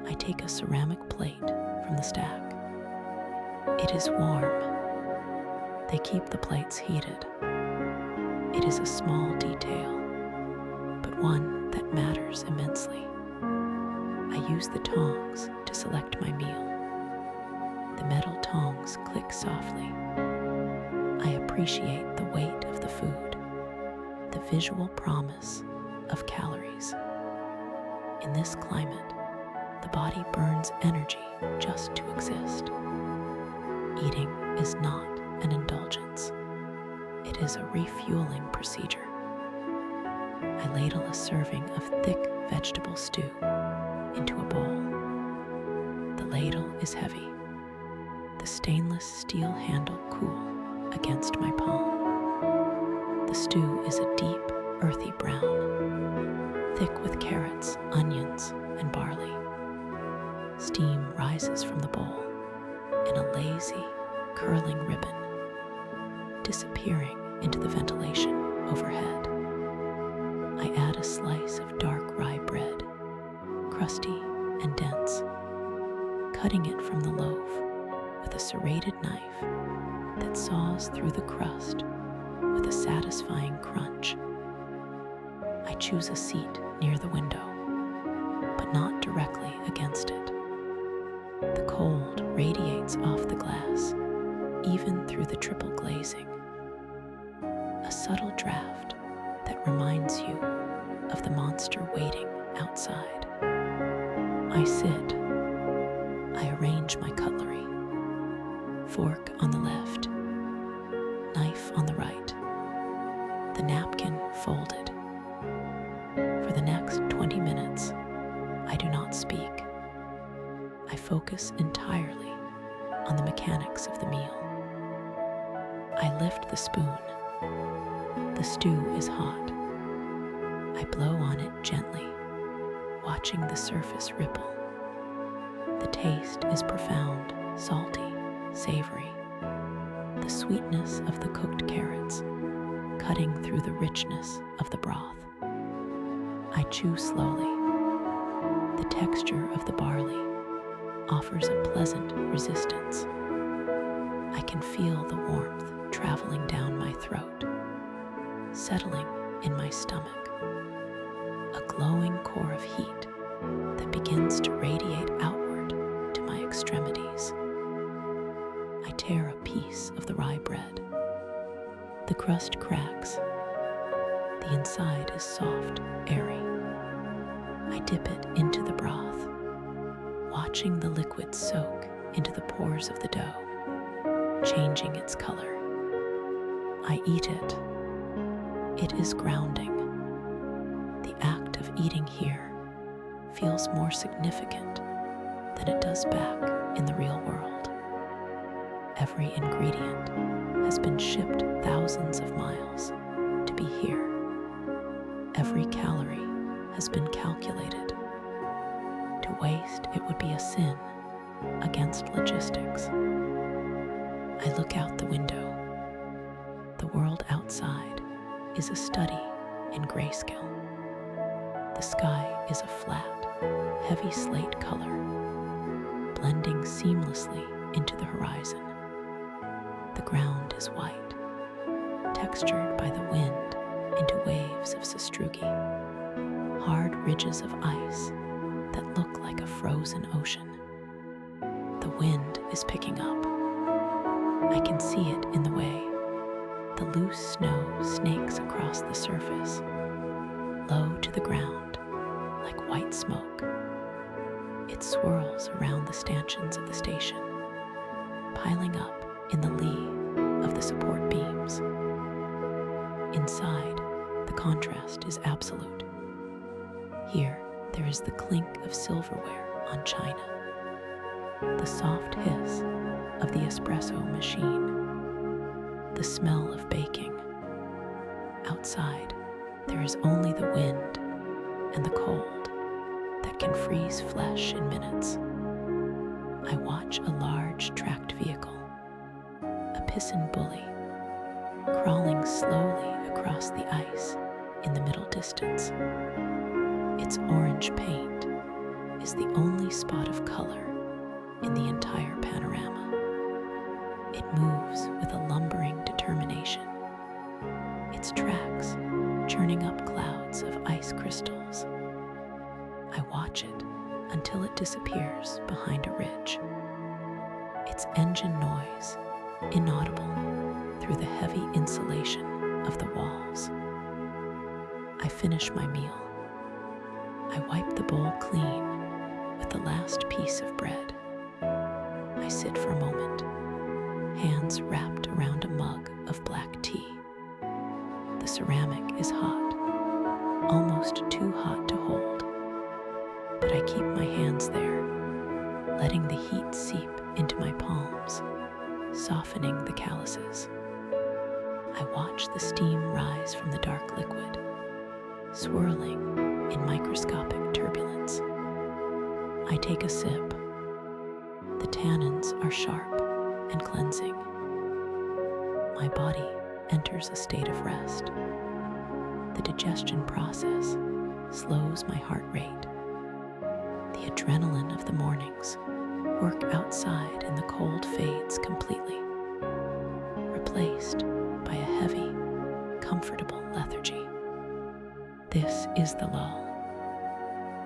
I take a ceramic plate from the stack. It is warm. They keep the plates heated. It is a small detail, but one that matters immensely. I use the tongs to select my meal. The metal tongs click softly. I appreciate the weight of the food, the visual promise of calories. In this climate, the body burns energy just to exist. Eating is not an indulgence. It is a refueling procedure. I ladle a serving of thick vegetable stew into a bowl. The ladle is heavy, the stainless steel handle cool against my palm. The stew is a deep, earthy brown, thick with carrots, onions, and barley. Steam rises from the bowl in a lazy, curling ribbon, disappearing into the ventilation overhead. I add a slice of dark rye bread, crusty and dense, cutting it from the loaf with a serrated knife that saws through the crust with a satisfying crunch. I choose a seat near the window, but not directly against it. The cold radiates off the glass, even through the triple glazing. A subtle draft that reminds you of the monster waiting outside. I sit. I arrange my cutlery. Fork on the left, knife on the right, the napkin folded. For the next 20 minutes, I do not speak. I focus entirely on the mechanics of the meal. I lift the spoon. The stew is hot. I blow on it gently, watching the surface ripple. The taste is profound, salty, savory. The sweetness of the cooked carrots cutting through the richness of the broth. I chew slowly. The texture of the barley offers a pleasant resistance. I can feel the warmth traveling down my throat, settling in my stomach. A glowing core of heat that begins to radiate outward to my extremities. I tear a piece of the rye bread. The crust cracks. The inside is soft, airy. I dip it into the broth, watching the liquid soak into the pores of the dough, changing its color. I eat it. It is grounding. The act of eating here feels more significant than it does back in the real world. Every ingredient has been shipped thousands of miles to be here. Every calorie has been calculated. To waste it would be a sin against logistics. I look out the window. The world outside is a study in grayscale. The sky is a flat, heavy slate color, blending seamlessly into the horizon. The ground is white, textured by the wind into waves of sastrugi, hard ridges of ice that look like a frozen ocean. The wind is picking up. I can see it in the way the loose snow snakes across the surface, low to the ground, like white smoke. It swirls around the stanchions of the station, piling up in the lee of the support beams. Inside, the contrast is absolute. Here, there is the clink of silverware on china, the soft hiss of the espresso machine, the smell of baking. Outside, there is only the wind and the cold that can freeze flesh in minutes. I watch a large tracked vehicle, a piston bully, crawling slowly across the ice in the middle distance. Its orange paint is the only spot of color in the entire panorama. It moves with a lumbering determination, its tracks churning up clouds of ice crystals. I watch it until it disappears behind a ridge, its engine noise inaudible through the heavy insulation of the walls. I finish my meal. I wipe the bowl clean with the last piece of bread. I sit for a moment, hands wrapped around a mug of black tea. The ceramic is hot, almost too hot to hold, but I keep my hands there, letting the heat seep into my palms, softening the calluses. I watch the steam rise from the dark liquid, swirling in microscopic turbulence. I take a sip. The tannins are sharp and cleansing. My body enters a state of rest. The digestion process slows my heart rate. The adrenaline of the mornings work outside and the cold fades completely, replaced by a heavy, comfortable lethargy. This is the lull.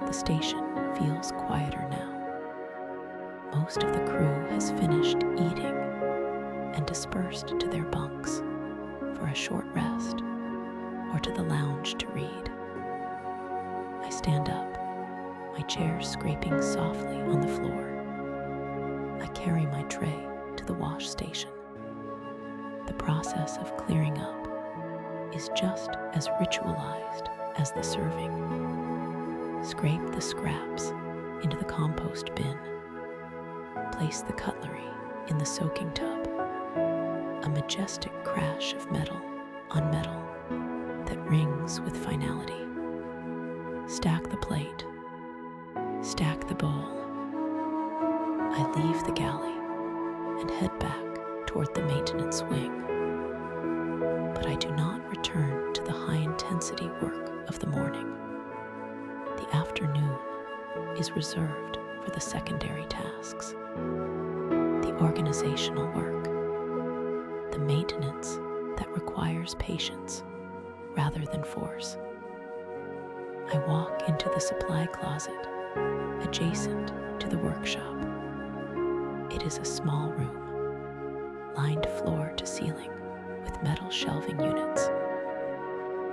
The station feels quieter now. Most of the crew has finished eating and dispersed to their bunks for a short rest or to the lounge to read. I stand up, my chair scraping softly on the floor. I carry my tray to the wash station. The process of clearing up is just as ritualized as the serving. Scrape the scraps into the compost bin. Place the cutlery in the soaking tub. A majestic crash of metal on metal that rings with finality. Stack the plate. Stack the bowl. I leave the galley and head back toward the maintenance wing. But I do not return to the high-intensity work of the morning. The afternoon is reserved for the secondary tasks. The organizational work, the maintenance that requires patience rather than force. I walk into the supply closet adjacent to the workshop. It is a small room, lined floor to ceiling with metal shelving units.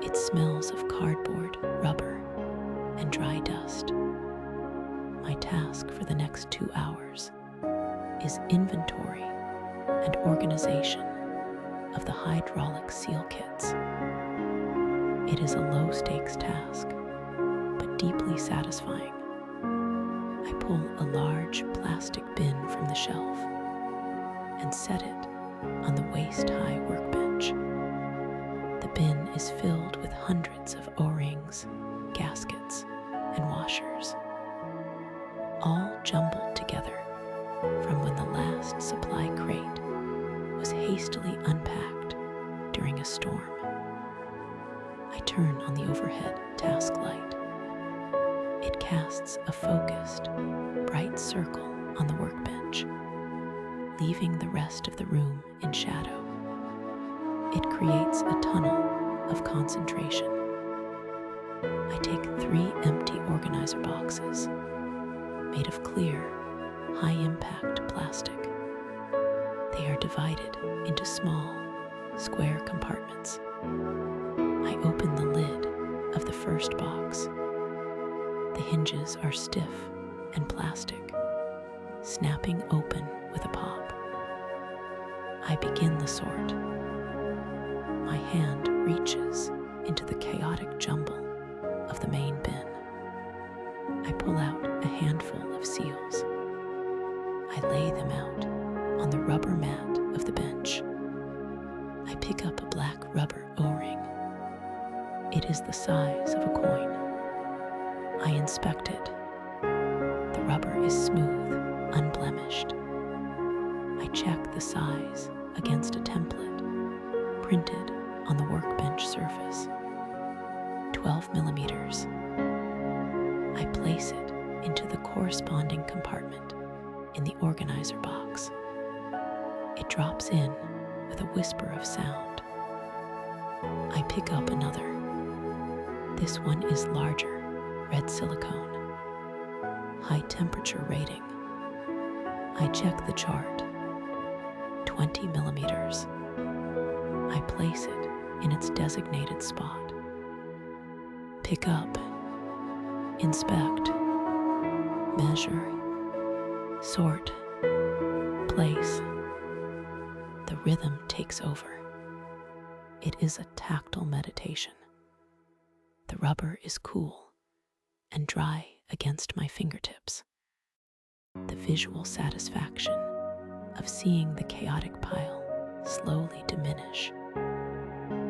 It smells of cardboard, rubber, and dry dust. My task for the next 2 hours is inventory and organization of the hydraulic seal kits. It is a low-stakes task, but deeply satisfying. I pull a large plastic bin from the shelf and set it on the waist-high workbench. The bin is filled with hundreds of O-rings, gaskets, and washers, all jumbled together from when the last supply crate was hastily unpacked during a storm. I turn on the overhead task light. It casts a focused, bright circle on the workbench, leaving the rest of the room in shadow. It creates a tunnel of concentration. I take 3 empty organizer boxes made of clear, high-impact plastic. They are divided into small, square compartments. I open the lid of the first box. The hinges are stiff and plastic, snapping open with a pop. I begin the sort. My hand reaches into the chaotic jumble of the main bin. I pull out a handful of seals. I lay them out on the rubber mat of the bench. I pick up a black rubber O-ring. It is the size of a coin. I inspect it. The rubber is smooth, unblemished. I check the size against a template printed on the workbench surface. 12 millimeters. I place it into the corresponding compartment in the organizer box. It drops in with a whisper of sound. I pick up another. This one is larger, red silicone. High temperature rating. I check the chart. 20 millimeters. I place it in its designated spot. Pick up, inspect, measure, sort, place. The rhythm takes over. It is a tactile meditation. The rubber is cool and dry against my fingertips. The visual satisfaction of seeing the chaotic pile slowly diminish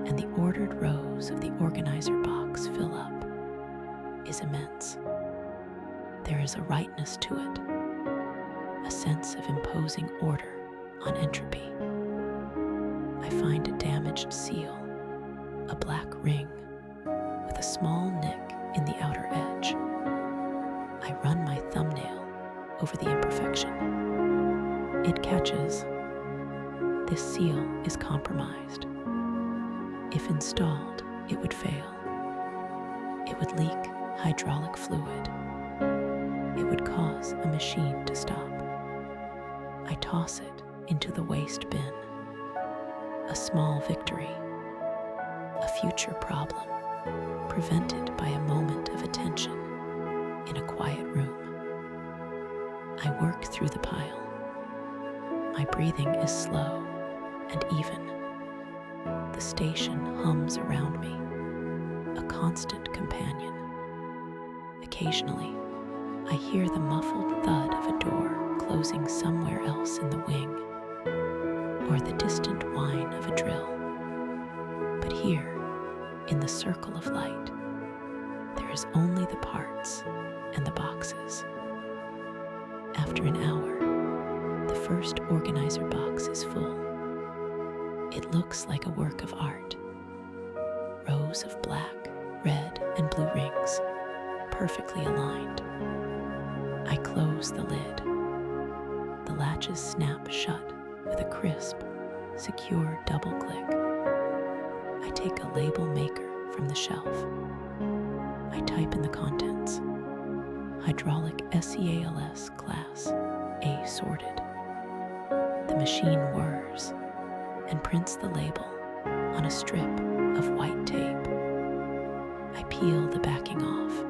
and the ordered rows of the organizer box fill up is immense. There is a rightness to it, a sense of imposing order on entropy. I find a damaged seal, a black ring with a small nick in the outer edge. I run my thumbnail over the imperfection. It catches. This seal is compromised. If installed, it would fail. It would leak hydraulic fluid. It would cause a machine to stop. I toss it into the waste bin. A small victory. A future problem prevented by a moment of attention in a quiet room. I work through the pile. My breathing is slow and even. The station hums around me, a constant companion. Occasionally, I hear the muffled thud of a door closing somewhere else in the wing, or the distant whine of a drill. But here, in the circle of light, there is only the parts and the boxes. After an hour, the first organizer box is full. It looks like a work of art. Rows of black, red, and blue rings, perfectly aligned. I close the lid. The latches snap shut with a crisp, secure double click. I take a label maker from the shelf. I type in the contents. Hydraulic SEALS class, A sorted. The machine whirs and prints the label on a strip of white tape. I peel the backing off.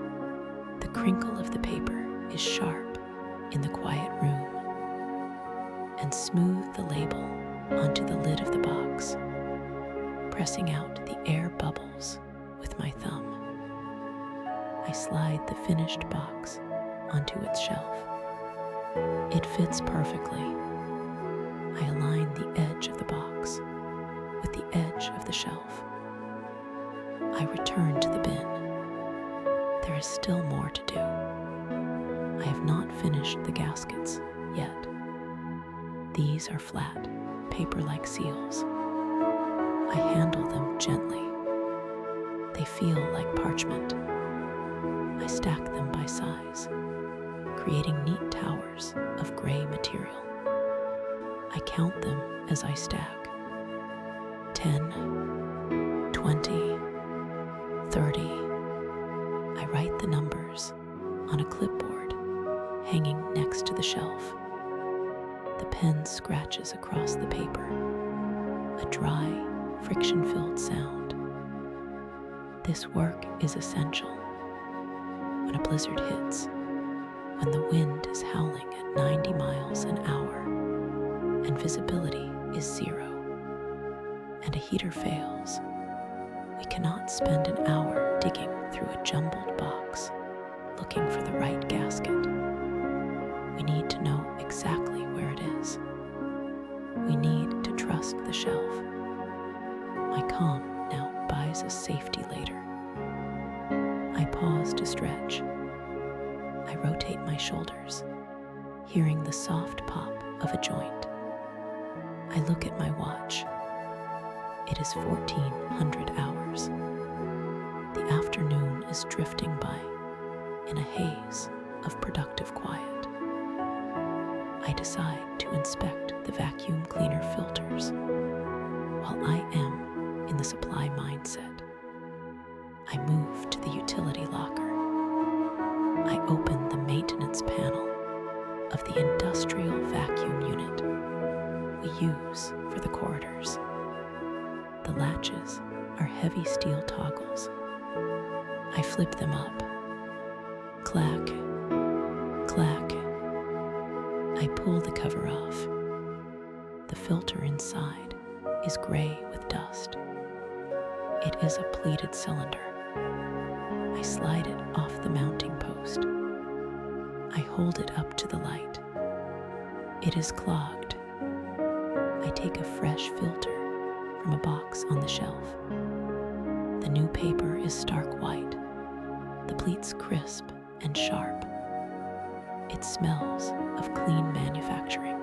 The crinkle of the paper is sharp in the quiet room, and smooth the label onto the lid of the box, pressing out the air bubbles with my thumb. I slide the finished box onto its shelf. It fits perfectly. I align the edge of the box with the edge of the shelf. I return to the bin. There is still more to do. I have not finished the gaskets yet. These are flat, paper-like seals. I handle them gently. They feel like parchment. I stack them by size, creating neat towers of gray material. I count them as I stack. 10, 20, 30. I write the numbers on a clipboard hanging next to the shelf. The pen scratches across the paper, a dry, friction-filled sound. This work is essential. When a blizzard hits, when the wind is howling at 90 miles an hour, and visibility is 0, and a heater fails, we cannot spend an hour digging through a jumbled box looking for the right gasket. We need to know exactly where it is. We need to trust the shelf. My calm now buys us safety later. I pause to stretch. I rotate my shoulders, hearing the soft pop of a joint. I look at my watch. It is 1400 hours. The afternoon is drifting by in a haze of productive quiet. I decide to inspect the vacuum cleaner filters while I am in the supply mindset. I move to the utility locker. I open the maintenance panel of the industrial vacuum unit we use for the corridors. The latches are heavy steel toggles. I flip them up. Clack, clack. I pull the cover off. The filter inside is gray with dust. It is a pleated cylinder. I slide it off the mounting post. I hold it up to the light. It is clogged. I take a fresh filter from a box on the shelf. The new paper is stark white, the pleats crisp and sharp. It smells of clean manufacturing.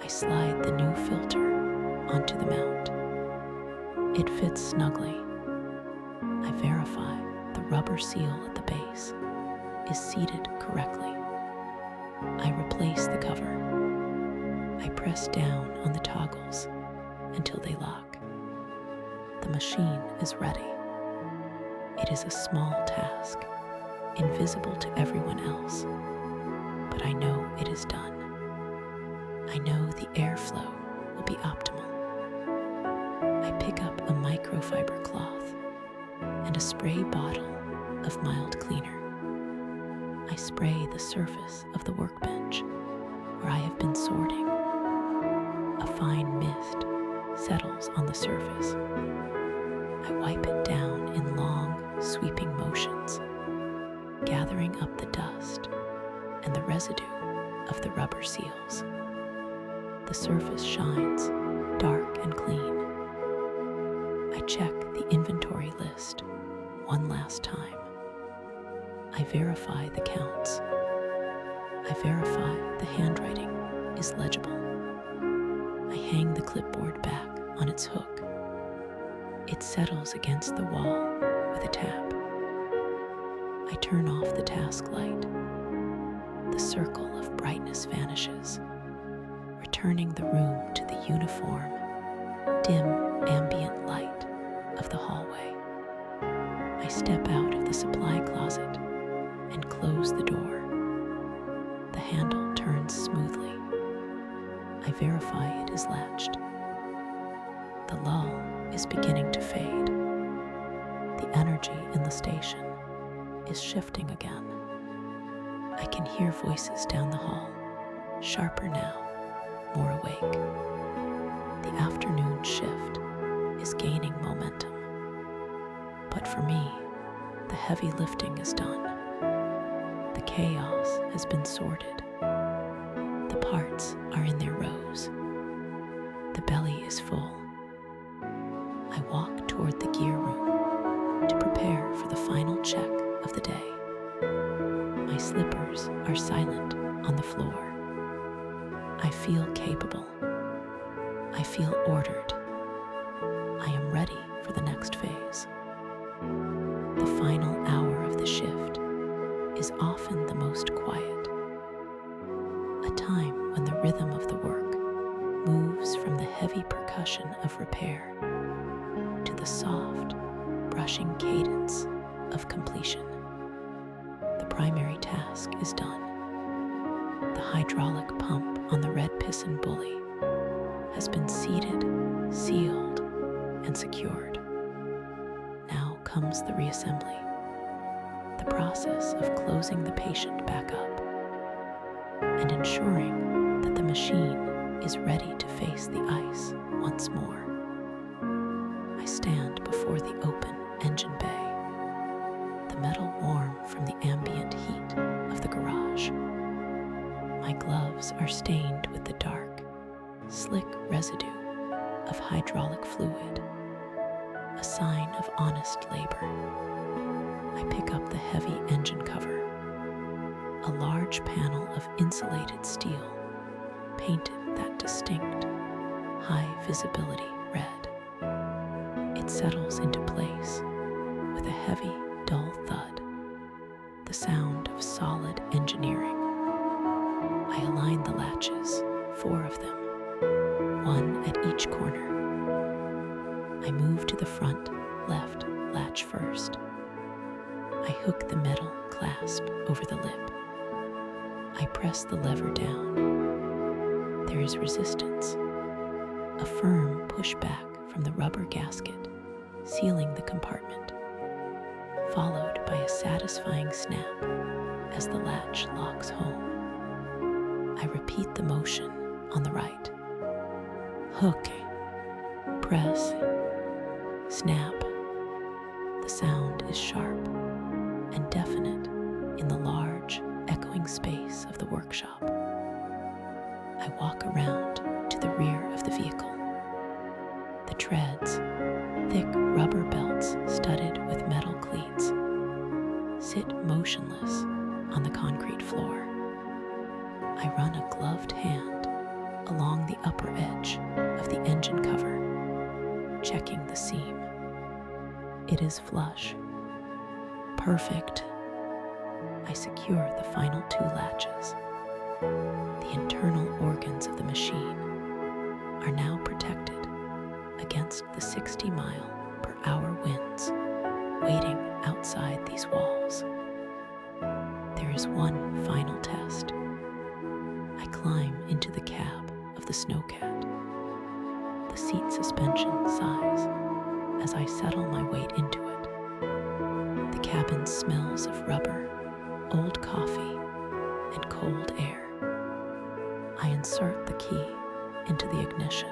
I slide the new filter onto the mount. It fits snugly. I verify the rubber seal at the base is seated correctly. I replace the cover. I press down on the toggles until they lock. The machine is ready. It is a small task, invisible to everyone else, but I know it is done. I know the airflow will be optimal. I pick up a microfiber cloth and a spray bottle of mild cleaner. I spray the surface of the workbench where I have been sorting. A fine mist settles on the surface. I wipe it down in long, sweeping motions, gathering up the dust and the residue of the rubber seals. The surface shines dark and clean. I check the inventory list one last time. I verify the counts. I verify the handwriting is legible. I hang the clipboard back on its hook. It settles against the wall with a tap. I turn off the task light. The circle of brightness vanishes, returning the room to the uniform, dim ambient light of the hallway. I step out of the supply closet and close the door. The handle turns smoothly. I verify it is latched. The lull is beginning to fade. The energy in the station is shifting again. I can hear voices down the hall, sharper now, more awake. The afternoon shift is gaining momentum. But for me, the heavy lifting is done. The chaos has been sorted. The parts are in their rows. The belly is full. I walk toward the gear room to prepare for the final check of the day. My slippers are silent on the floor. I feel capable. I feel ordered. I am ready for the next phase. The final hour of the shift is often the most quiet. rhythm of the work moves from the heavy percussion of repair to the soft, brushing cadence of completion. The primary task is done. The hydraulic pump on the red piston bully has been seated, sealed, and secured. Now comes the reassembly, the process of closing the patient back up and ensuring that the machine is ready to face the ice once more. I stand before the open engine bay, the metal warm from the ambient heat of the garage. My gloves are stained with the dark, slick residue of hydraulic fluid, a sign of honest labor. I pick up the heavy engine cover, a large panel of insulated steel, painted that distinct, high-visibility red. It settles into place with a heavy, dull thud, the sound of solid engineering. I align the latches, 4 of them, one at each corner. I move to the front left latch first. I hook the metal clasp over the lip. I press the lever down. There is resistance, a firm pushback from the rubber gasket, sealing the compartment, followed by a satisfying snap as the latch locks home. I repeat the motion on the right. Hook, press, snap. The sound is sharp and definite in the large, echoing space of the workshop. I walk around to the rear of the vehicle. The treads, thick rubber belts studded with metal cleats, sit motionless on the concrete floor. I run a gloved hand along the upper edge of the engine cover, checking the seam. It is flush. Perfect. I secure the final 2 latches. The internal organs of the machine are now protected against the 60-mile-per-hour winds waiting outside these walls. There is one final test. I climb into the cab of the Snowcat. The seat suspension sighs as I settle my weight into it. The cabin smells of rubber, old coffee, and cold air. I insert the key into the ignition.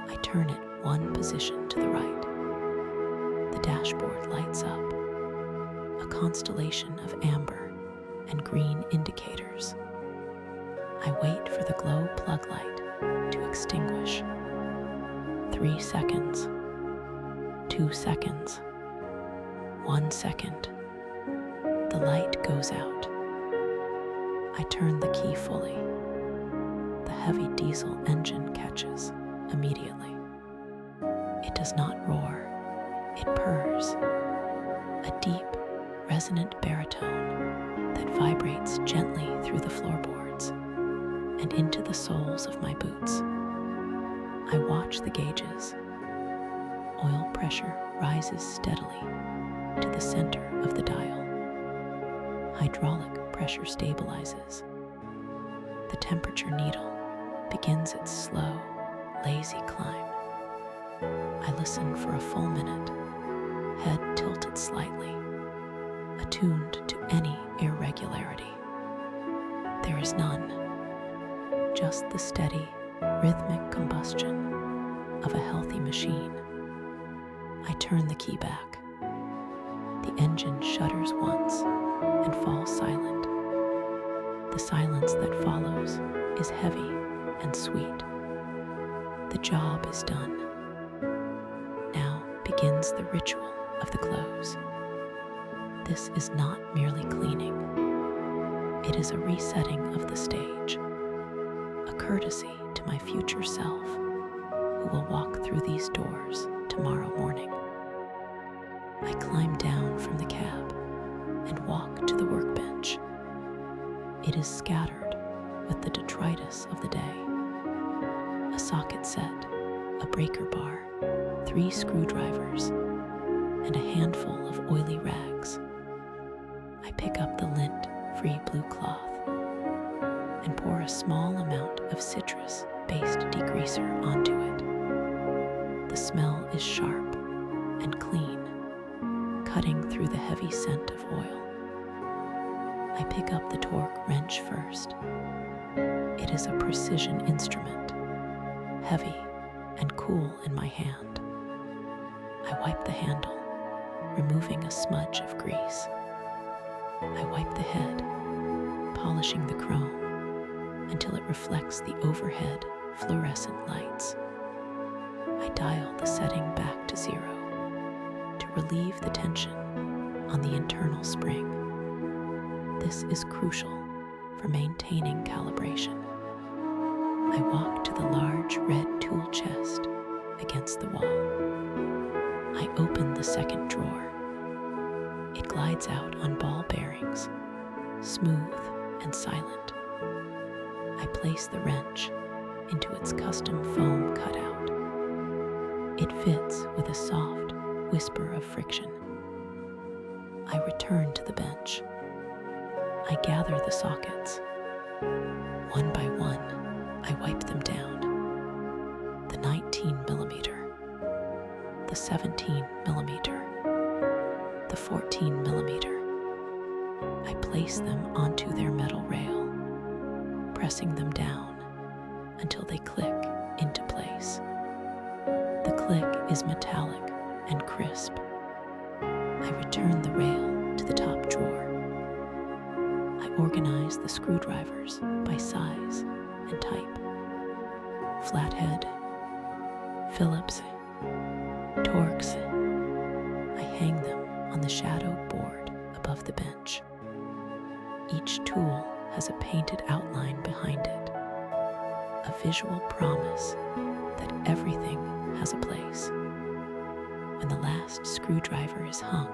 I turn it 1 position to the right. The dashboard lights up, a constellation of amber and green indicators. I wait for the glow plug light to extinguish. 3 seconds, 2 seconds, 1 second. The light goes out. I turn the key fully. The heavy diesel engine catches immediately. It does not roar. It purrs, a deep, resonant baritone that vibrates gently through the floorboards and into the soles of my boots. I watch the gauges. Oil pressure rises steadily to the center of the dial. Hydraulic pressure stabilizes. The temperature needle begins its slow, lazy climb. I listen for a full minute, head tilted slightly, attuned to any irregularity. There is none, just the steady, rhythmic combustion of a healthy machine. I turn the key back. The engine shudders once and falls silent. The silence that follows is heavy and sweet. The job is done. Now begins the ritual of the close. This is not merely cleaning. It is a resetting of the stage, a courtesy to my future self who will walk through these doors tomorrow morning. I climb down from the cab and walk to the workbench. It is scattered with the detritus of the day. A socket set, a breaker bar, 3 screwdrivers, and a handful of oily rags. I pick up the lint-free blue cloth and pour a small amount of citrus-based degreaser onto it. The smell is sharp and clean, cutting through the heavy scent of oil. I pick up the torque wrench first. It is a precision instrument, heavy and cool in my hand. I wipe the handle, removing a smudge of grease. I wipe the head, polishing the chrome until it reflects the overhead fluorescent lights. I dial the setting back to 0 to relieve the tension on the internal spring. This is crucial for maintaining calibration. I walk to the large red tool chest against the wall. I open the second drawer. It glides out on ball bearings, smooth and silent. I place the wrench into its custom foam cutout. It fits with a soft whisper of friction. I return to the bench. I gather the sockets. One by one, I wipe them down. The 19mm, the 17mm, the 14mm. I place them onto their metal rail, pressing them down until they click into place. The click is metallic and crisp. I return the rail to the top drawer. I organize the screwdrivers by size and type. Flathead, Phillips, Torx. I hang them on the shadow board above the bench. Each tool has a painted outline behind it, a visual promise that everything has a place. When the last screwdriver is hung,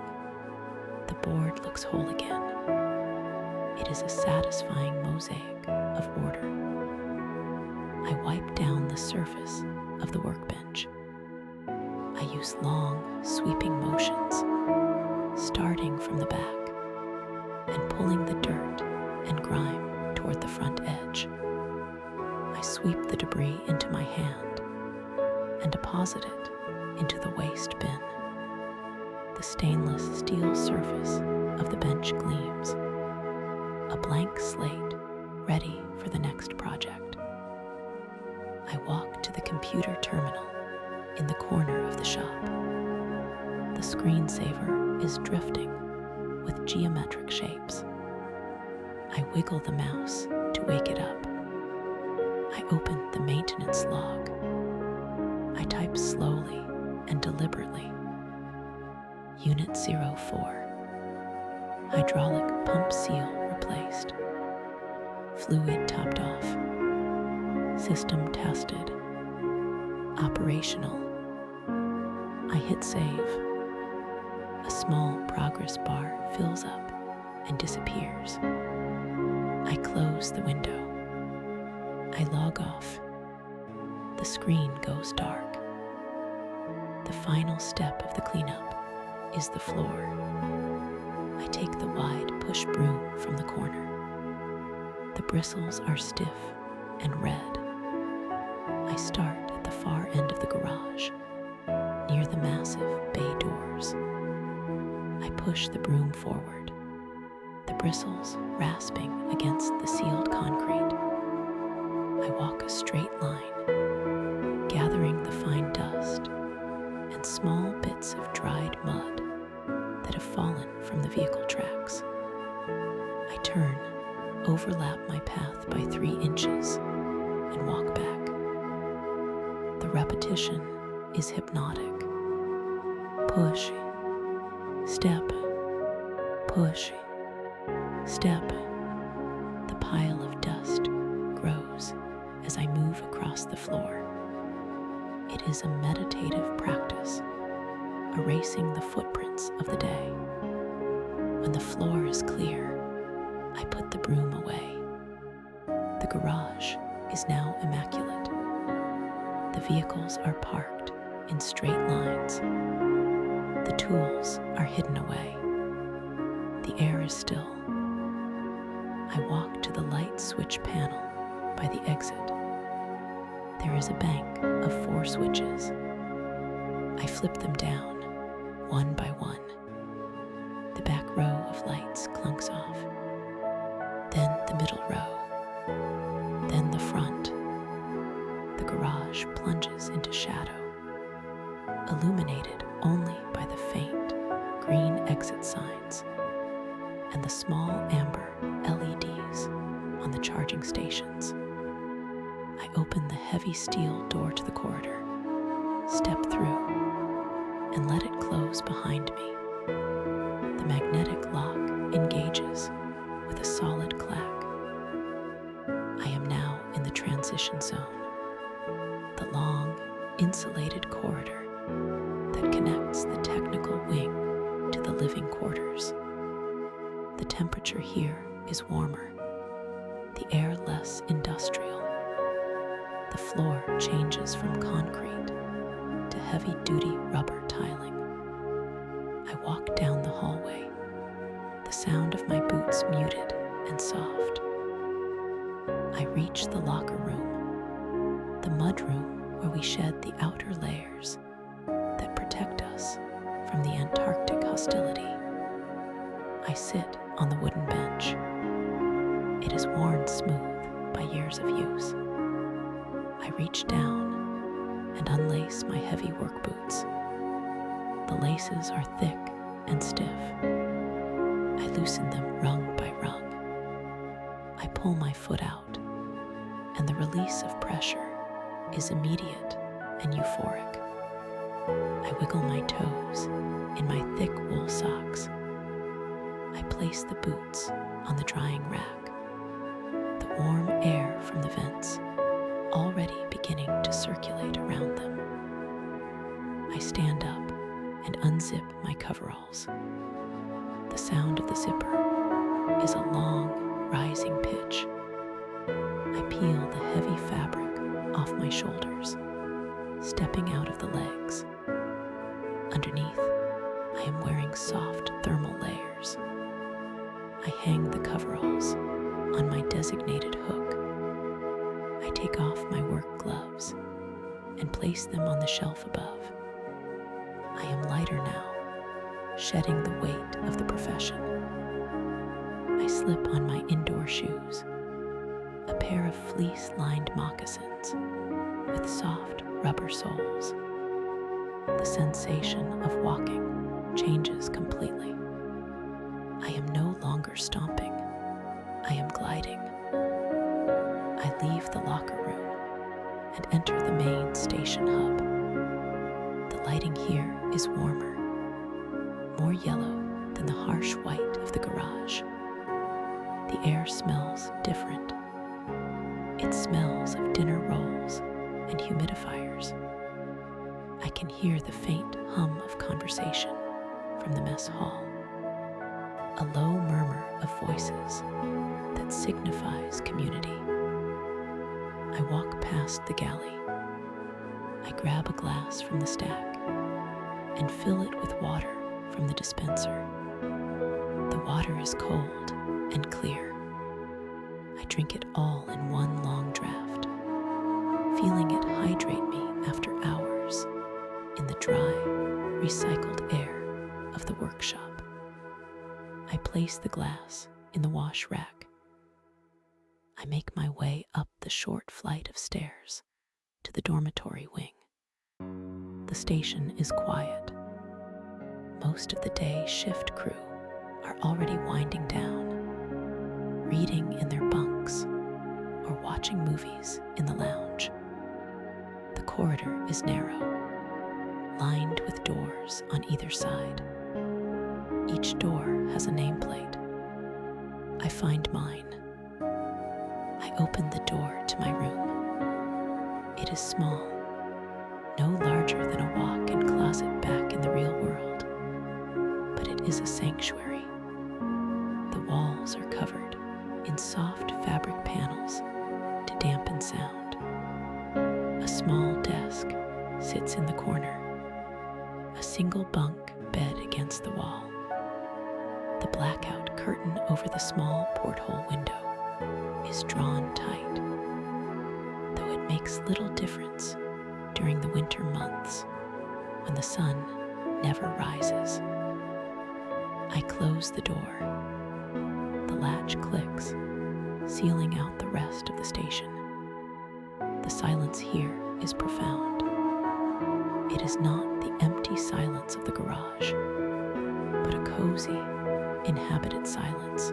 the board looks whole again. It is a satisfying mosaic of order. I wipe down the surface of the workbench. I use long, sweeping motions, starting from the back and pulling the dirt and grime toward the front edge. I sweep the debris into my hand and deposit it into the waste bin. The stainless steel surface of the bench gleams, a blank slate ready for the next project. I walk to the computer terminal in the corner of the shop. The screensaver is drifting with geometric shapes. I wiggle the mouse to wake it up. I open the maintenance log. I type slowly and deliberately. Unit 04. Hydraulic pump seal replaced. Fluid topped off. System tested. Operational. I hit save. A small progress bar fills up and disappears. I close the window. I log off. The screen goes dark. The final step of the cleanup is the floor. I take the wide push broom from the corner. The bristles are stiff and red. I start at the far end of the garage, near the massive bay doors. I push the broom forward, the bristles rasping against the sealed concrete. I walk a straight line, gathering the fine dust and small bits of dried mud that have fallen from the vehicle tracks. I turn, overlap my path by 3 inches, and walk back. The repetition is hypnotic. Push, step, push, step. The pile of dust grows as I move across the floor. It is a meditative practice, erasing the footprints of the day. When the floor is clear, I put the broom away. The garage is now immaculate. The vehicles are parked in straight lines. The tools are hidden away. The air is still. I walk to the light switch panel by the exit. There is a bank of 4 switches. I flip them down, one by one. The back row of lights clunks off. Then the middle row. Then the front. The garage plunges into shadow, illuminated only by the faint green exit signs and the small amber LEDs on the charging stations. I open the heavy steel door to the corridor, step through, and let it close behind me. The magnetic lock engages with a solid clack. I am now in the transition zone, the long, insulated corridor that connects the technical wing to the living quarters. The temperature here is warmer, the air less industrial. The floor changes from concrete to heavy-duty rubber tiling. I walk down the hallway, the sound of my boots muted and soft. I reach the locker room, the mud room where we shed the outer layers that protect us from the Antarctic hostility. I sit on the wooden bench. It is worn smooth by years of use. I reach down and unlace my heavy work boots. The laces are thick and stiff. I loosen them rung by rung. I pull my foot out, and the release of pressure is immediate and euphoric. I wiggle my toes in my thick wool socks. I place the boots on the drying rack. The warm air from the vents already beginning to circulate around them. I stand up and unzip my coveralls. The sound of the zipper is a long, rising pitch. I peel the heavy fabric off my shoulders, stepping out of the legs. Underneath, I am wearing soft thermal layers. I hang the coveralls on my designated hook. I take off my work gloves and place them on the shelf above. I am lighter now, shedding the weight of the profession. I slip on my indoor shoes, a pair of fleece-lined moccasins with soft rubber soles. The sensation of walking changes completely. I am no longer stomping. I am gliding. I leave the locker room and enter the main station hub. The lighting here is warmer, more yellow than the harsh white of the garage. The air smells different. It smells of dinner rolls and humidifiers. I can hear the faint hum of conversation from the mess hall, a low murmur of voices that signifies community. I walk past the galley. I grab a glass from the stack and fill it with water from the dispenser. The water is cold and clear. I drink it all in one long draft, feeling it hydrate me after hours in the dry, recycled air of the workshop. I place the glass in the wash rack. I make my way up the short flight of stairs to the dormitory wing. The station is quiet. Most of the day shift crew are already winding down, reading in their bunks or watching movies in the lounge. The corridor is narrow, lined with doors on either side. Each door has a nameplate. I find mine. I open the door to my room. It is small, no larger than a walk-in closet back in the real world, but it is a sanctuary. The walls are covered in soft fabric panels to dampen sound. A small desk sits in the corner, a single bunk bed against the wall. The blackout curtain over the small porthole window is drawn tight, though it makes little difference during the winter months when the sun never rises. I close the door. The latch clicks, sealing out the rest of the station. The silence here is profound. It is not the empty silence of the garage, but a cozy, inhabited silence.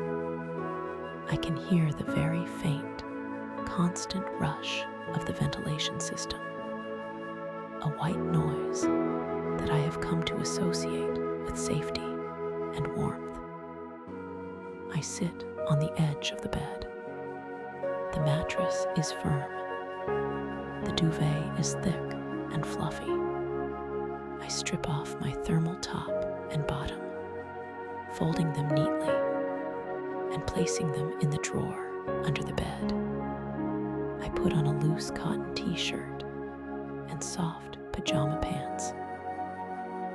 I can hear the very faint, constant rush of the ventilation system, a white noise that I have come to associate with safety and warmth. I sit on the edge of the bed. The mattress is firm. The duvet is thick and fluffy. I strip off my thermal top and bottom, folding them neatly and placing them in the drawer under the bed. I put on a loose cotton t-shirt and soft pajama pants.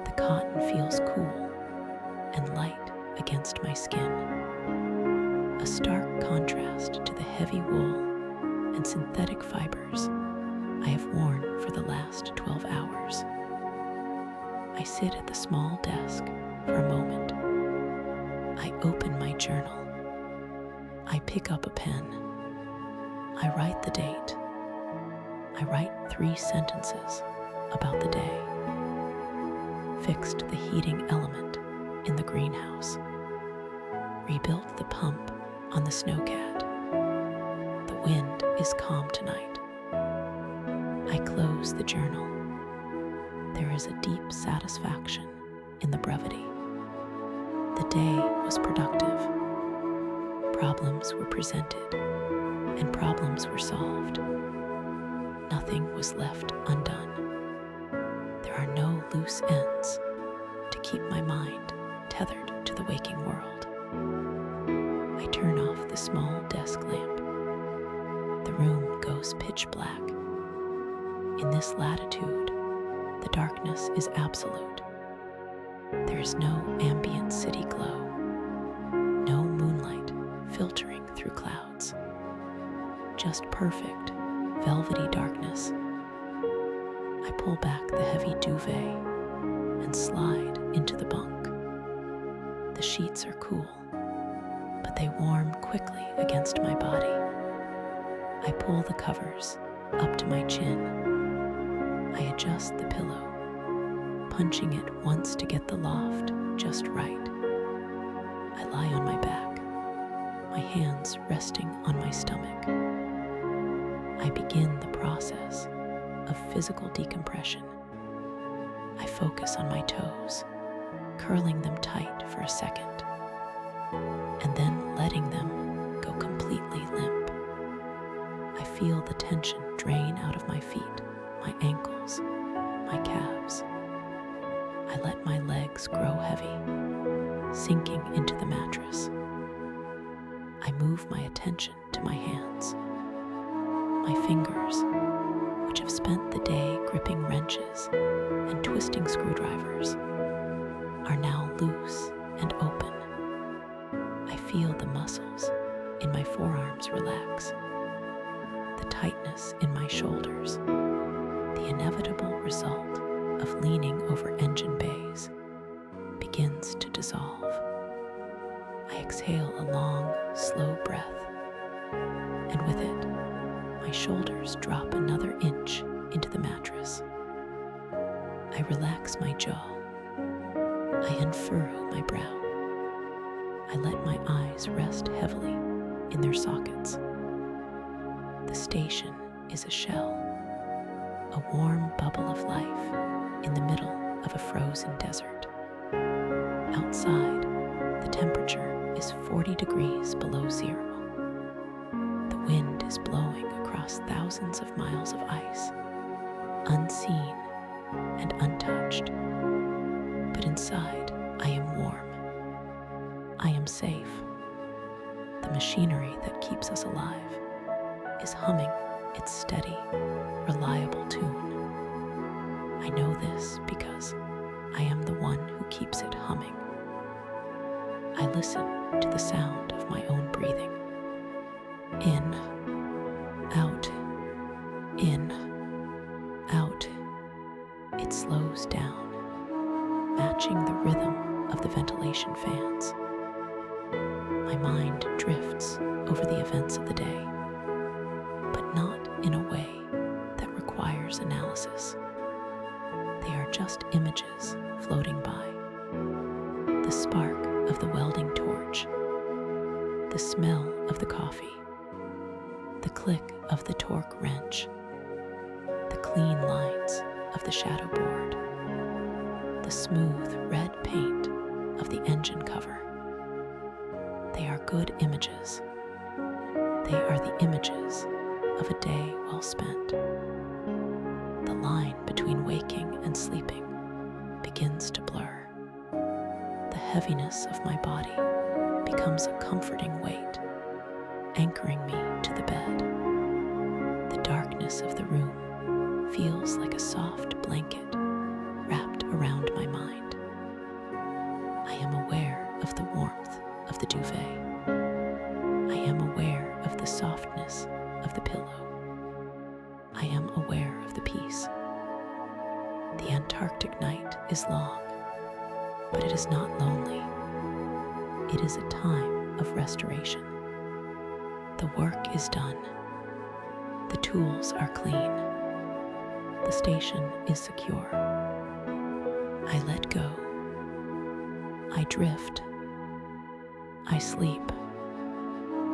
The cotton feels cool and light against my skin, a stark contrast to the heavy wool and synthetic fibers I have worn for the last 12 hours. I sit at the small desk for a moment. I open my journal. I pick up a pen. I write the date. I write 3 sentences about the day. Fixed the heating element in the greenhouse. Rebuilt the pump on the snowcat. The wind is calm tonight. I close the journal. There is a deep satisfaction in the brevity. The day was productive. Problems were presented, and problems were solved. Nothing was left undone. There are no loose ends to keep my mind tethered to the waking world. I turn off the small desk lamp. The room goes pitch black. In this latitude, the darkness is absolute. There is no ambient city glow, no moonlight filtering through clouds. Just perfect, velvety darkness. I pull back the heavy duvet and slide into the bunk. The sheets are cool, but they warm quickly against my body. I pull the covers up to my chin. I adjust the pillow, punching it once to get the loft just right. I lie on my back, my hands resting on my stomach. I begin the process of physical decompression. I focus on my toes, curling them tight for a second, and then letting them go completely limp. I feel the tension drain out of my feet, my ankles, my calves. I let my legs grow heavy, sinking into the mattress. I move my attention to my hands. My fingers, which have spent the day gripping wrenches and twisting screwdrivers, are now loose and open. I feel the muscles in my forearms relax, the tightness in my shoulders, the inevitable result of leaning over engine bays begins to dissolve. I exhale a long, slow breath, and with it, my shoulders drop another inch into the mattress. I relax my jaw. I unfurrow my brow. I let my eyes rest heavily in their sockets. The station is a shell, a warm bubble of life in the middle of a frozen desert. Outside, the temperature is 40 degrees below zero. The wind is blowing across thousands of miles of ice, unseen and untouched. But inside, I am warm. I am safe. The machinery that keeps us alive is humming its steady, reliable tune. I know this because I am the one who keeps it humming. I listen to the sound of my own breathing. In, out, in, out. It slows down, matching the rhythm of the ventilation fans. My mind drifts over the events of the day, but not in a way that requires analysis. They are just images floating by. The spark of the welding torch, the smell of the coffee, the click of the torque wrench, the clean lines of the shadow board, the smooth red paint of the engine cover. They are good images. They are the images of a day well spent. The line between waking and sleeping begins to blur. The heaviness of my body becomes a comforting weight, anchoring me to the bed. The darkness of the room feels like a soft blanket wrapped around my mind. I am aware of the warmth of the duvet. I am aware of the softness of the pillow. I am aware of the peace. The Antarctic night is long, but it is not lonely. It is a time of restoration. The work is done. The tools are clean. The station is secure. I let go. I drift. I sleep.